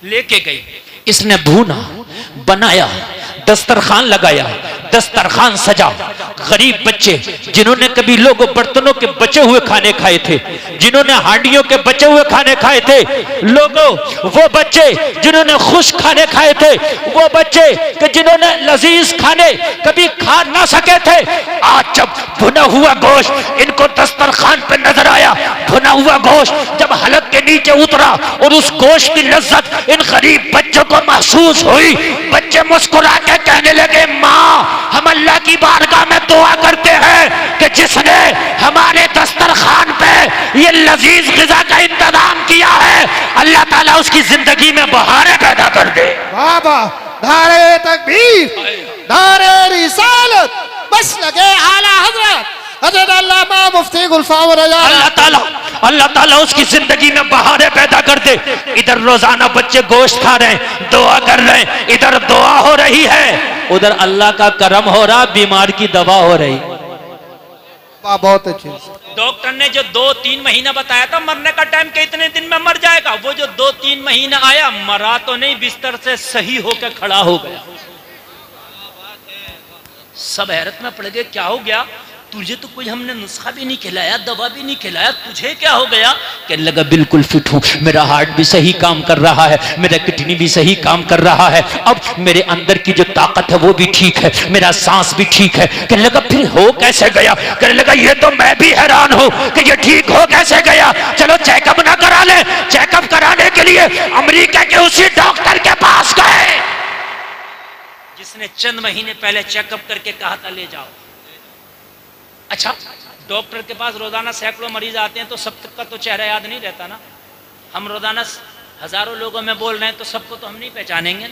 लेके गई। इसने भूना, बनाया, दस्तरखान लगाया, दस्तरखान सजा। गरीब बच्चे जिन्होंने कभी लोगों बर्तनों के बचे हुए खाने खाए थे, जिन्होंने हांडियों के बचे हुए खाने खाए थे, लोगों वो बच्चे जिन्होंने खुश खाने खाए थे, वो बच्चे कि जिन्होंने लजीज खाने कभी खा ना सके थे, आज जब भुना हुआ गोश्त इनको दस्तरखान पे नजर आया, भुना हुआ गोश्त जब हलक के नीचे उतरा और उस गोश्त की लज्जत इन गरीब बच्चों को महसूस हुई, बच्चे मुस्कुरा के कहने लगे माँ हम अल्लाह की बारगाह में दुआ करते हैं कि जिसने हमारे दस्तरखान पे ये लजीज ग़िज़ा का इंतजाम किया है अल्लाह ताला उसकी जिंदगी में बहारें पैदा कर दे। वाह वाह, नारे तकबीर, नारे रिसालत, बस लगे आला हजरत हजरत अल्लामा मुफ्ती गुलफाम रज़ा, अल्लाह ताला उसकी जिंदगी में बहारें पैदा कर दे। इधर रोजाना बच्चे गोश्त खा रहे हैं, दुआ कर रहे हैं, इधर दुआ हो रही है, उधर अल्लाह का करम हो रहा, बीमार की दवा हो रही। वाह बहुत अच्छे। डॉक्टर ने जो 2-3 महीना बताया था मरने का टाइम के इतने दिन में मर जाएगा, वो जो 2-3 महीना आया, मरा तो नहीं, बिस्तर से सही होकर खड़ा हो गया। सब हैरत में पड़ गए, क्या हो गया? तुझे तो कोई हमने नुस्खा भी नहीं खिलाया, दवा भी नहीं खिलाया, तुझे क्या हो गया? कहने लगा बिल्कुल फिट हूं, मेरा हार्ट भी सही काम कर रहा है, मेरा किडनी भी सही काम कर रहा है, अब मेरे अंदर की जो ताकत है वो भी ठीक है, मेरा सांस भी ठीक है। कहने लगा फिर हो कैसे गया? कहने लगा ये तो मैं भी हैरान हूं कि ये ठीक हो कैसे गया। चलो चेकअप ना करा ले। चेकअप कराने के लिए अमेरिका के उसी डॉक्टर के पास गए जिसने चंद महीने पहले चेकअप करके कहा था ले जाओ। अच्छा, डॉक्टर के पास रोजाना सैकड़ों मरीज आते हैं तो सब का तो चेहरा याद नहीं रहता ना। हम रोजाना हजारों लोगों में बोल रहे हैं तो सबको तो हम नहीं पहचानेंगे।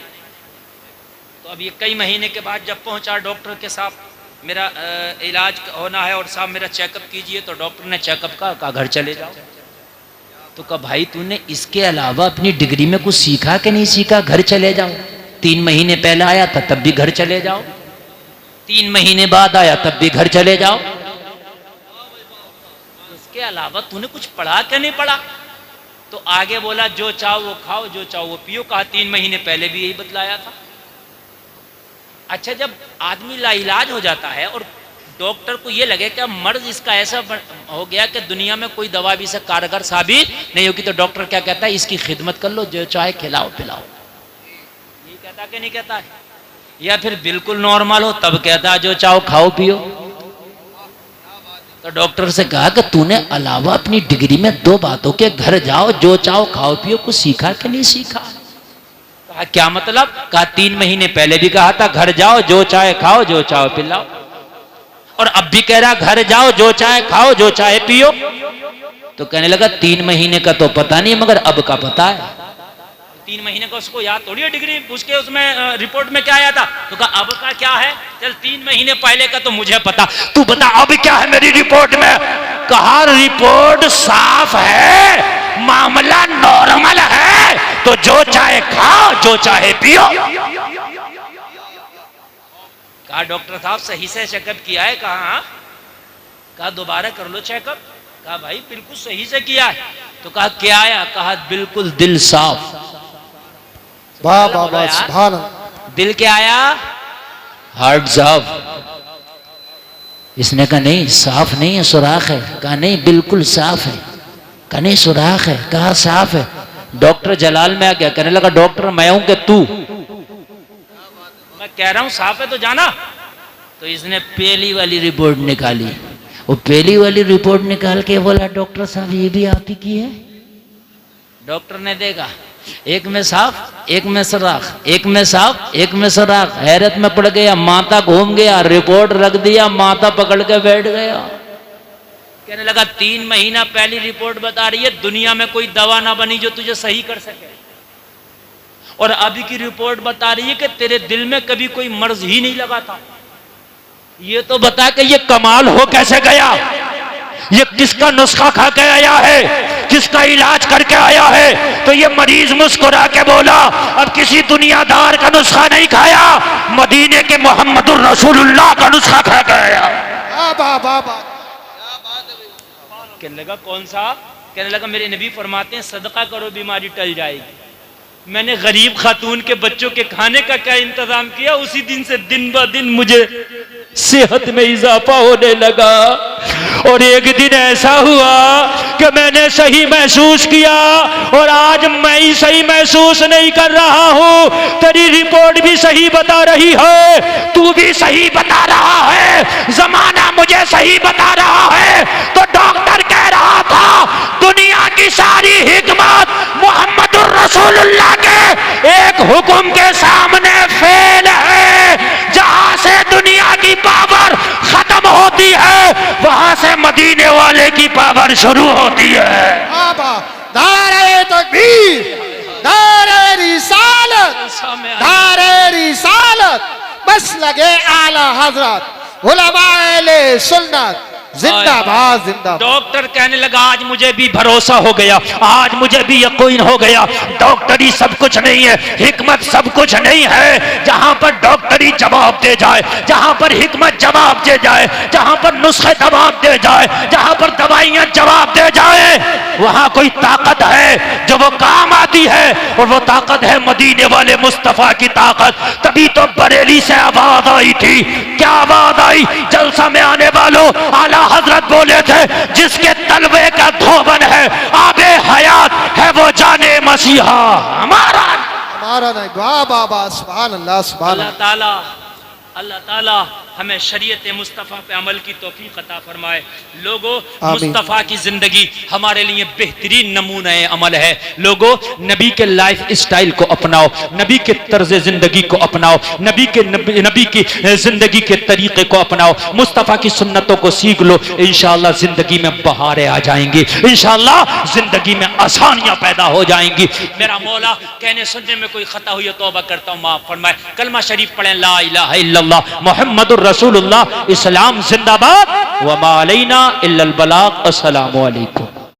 तो अब ये कई महीने के बाद जब पहुंचा डॉक्टर के साथ, मेरा इलाज होना है और साहब मेरा चेकअप कीजिए, तो डॉक्टर ने चेकअप का कहा घर चले जाओ। तो कहा भाई तूने इसके अलावा अपनी डिग्री में कुछ सीखा कि नहीं सीखा? घर चले जाओ। 3 महीने पहले आया था तब भी घर चले जाओ, 3 महीने बाद आया तब भी घर चले जाओ। इसके अलावा तूने कुछ पढ़ा क्या नहीं पढ़ा? तो आगे बोला जो चाहो वो खाओ, जो चाहो वो पियो। कहा 3 महीने पहले भी यही बतलाया था। अच्छा, जब आदमी लाइलाज हो जाता है और डॉक्टर को ये लगे कि मर्ज इसका ऐसा हो गया कि दुनिया में कोई दवा भी से कारगर साबित नहीं होगी, तो डॉक्टर क्या कहता है, इसकी खिदमत कर लो, जो चाहे खिलाओ पिलाओ। ये कहता कि नहीं कहता है? या फिर बिल्कुल नॉर्मल हो तब कहता है जो चाहो खाओ पियो। तो डॉक्टर से कहा कि तूने अलावा अपनी डिग्री में 2 बातों के घर जाओ जो चाहो खाओ पियो कुछ सीखा कि नहीं सीखा? कहा क्या मतलब? कहा 3 महीने पहले भी कहा था घर जाओ जो चाहे खाओ जो चाहो पिलाओ, और अब भी कह रहा घर जाओ जो चाहे खाओ जो चाहे पियो। तो कहने लगा 3 महीने का तो पता नहीं मगर अब का पता है। 3 महीने का उसको याद थोड़ी है, डिग्री उसके उसमें रिपोर्ट में क्या आया था? तो कहा अब का क्या है? चल 3 महीने पहले का तो मुझे पता, तू बता अब क्या है मेरी रिपोर्ट में? कहा रिपोर्ट साफ है, मामला नॉर्मल है, तो जो चाहे खाओ जो चाहे पियो। कहा डॉक्टर साहब सही से चेकअप किया है? कहा दोबारा कर लो चेकअप। कहा भाई बिल्कुल सही से किया है। तो कहा क्या आया? कहा बिल्कुल दिल साफ। वाह वाह वाह, सुभान अल्लाह। दिल क्या आया? हार्ट साफ। इसने कहा नहीं साफ नहीं है, सुराख है। कहा नहीं बिल्कुल साफ है। कहा नहीं सुराख है। कहा साफ है। डॉक्टर जलाल में आ गया, कहने लगा डॉक्टर मैं हूं कि तू? मैं कह रहा हूं साफ है तो जाना। तो इसने पहली वाली रिपोर्ट निकाली। वो पहली वाली रिपोर्ट निकाल के बोला डॉक्टर साहब ये भी आप ही की है। डॉक्टर ने देखा एक में साफ एक में सुराख, एक में साफ एक में सुराख। हैरत में पड़ गया, माथा घूम गया, रिपोर्ट रख दिया, माथा पकड़ के बैठ गया। कहने लगा 3 महीना पहली रिपोर्ट बता रही है दुनिया में कोई दवा ना बनी जो तुझे सही कर सके, और अभी की रिपोर्ट बता रही है कि तेरे दिल में कभी कोई मर्ज ही नहीं लगा था। ये तो बता कि ये कमाल हो कैसे गया? ये किसका नुस्खा खा के आया है, किसका इलाज करके आया है? तो ये मरीज मुस्कुरा के बोला अब किसी दुनियादार का नुस्खा नहीं खाया, मदीने के मोहम्मदुर रसूलुल्लाह का नुस्खा खा के आया। कहने लगा कौन सा? कहने लगा मेरे नबी फरमाते हैं सदका करो बीमारी टल जाएगी। मैंने गरीब खातून के बच्चों के खाने का क्या इंतजाम किया, उसी दिन से दिन ब दिन मुझे सेहत में इजाफा होने लगा। और एक दिन ऐसा हुआ कि मैंने सही महसूस किया, और आज मैं ही सही महसूस नहीं कर रहा हूं। तेरी रिपोर्ट भी सही बता रही है, तू भी सही बता रहा है, जमाना मुझे सही बता रहा है। तो डॉक्टर कह रहा था दुनिया की सारी हिकमत मोहम्मदुर रसूलुल्लाह के एक हुक्म के सामने फेल है। जहां से दुनिया की पावर खत्म होती है वहां से मदीने वाले की पावर शुरू होती है। नारे तकबीर, नारे रिसालत, नारे रिसालत, बस लगे आला हजरत उलमाए सुन्नत जिंदाबाद जिंदाबाद। डॉक्टर कहने लगा आज मुझे भी भरोसा हो गया, आज मुझे भी यकीन हो गया डॉक्टरी सब कुछ नहीं है, हिकमत सब कुछ नहीं है। जहां पर डॉक्टरी जवाब दे जाए, जहां पर हिकमत जवाब दे जाए, जहां पर नुस्खे जवाब दे जाए, जहां पर दवाइयां जवाब दे जाए, वहां कोई ताकत है जो वो काम आती है, और वो ताकत है मदीने वाले मुस्तफा की ताकत। तभी तो बरेली से आवाज आई थी। क्या आवाज आई? जलसा में आने वालों आला हजरत बोले थे जिसके तलवे का धोबन है आबे हयात है वो जाने मसीहा हमारा नहीं। वाह वाह वाह, सुभान अल्लाह सुभान अल्लाह ताला हमें शरीयत मुस्तफ़ा पे अमल की तौफीक अता फरमाए। लोगों मुस्तफ़ा की जिंदगी हमारे लिए बेहतरीन नमूना अमल है। लोगों नबी के लाइफ स्टाइल को अपनाओ, नबी के तर्ज जिंदगी को अपनाओ, नबी की जिंदगी के तरीके को अपनाओ, मुस्तफ़ा की सुन्नतों को सीख लो। इंशाअल्लाह जिंदगी में बहारें आ जाएंगी, इंशाअल्लाह जिंदगी में आसानियां पैदा हो जाएंगी। मेरा मौला कहने सुनने में कोई खता हुई तौबा करता हूँ माफ फरमाए। कलमा शरीफ पढ़ें ला इलाहा इल्लल्लाह मुहम्मदुर रसूलुल्लाह। इस्लाम जिंदाबाद। व मा अलैना इल्लल बलाग। अस्सलामु अलैकुम।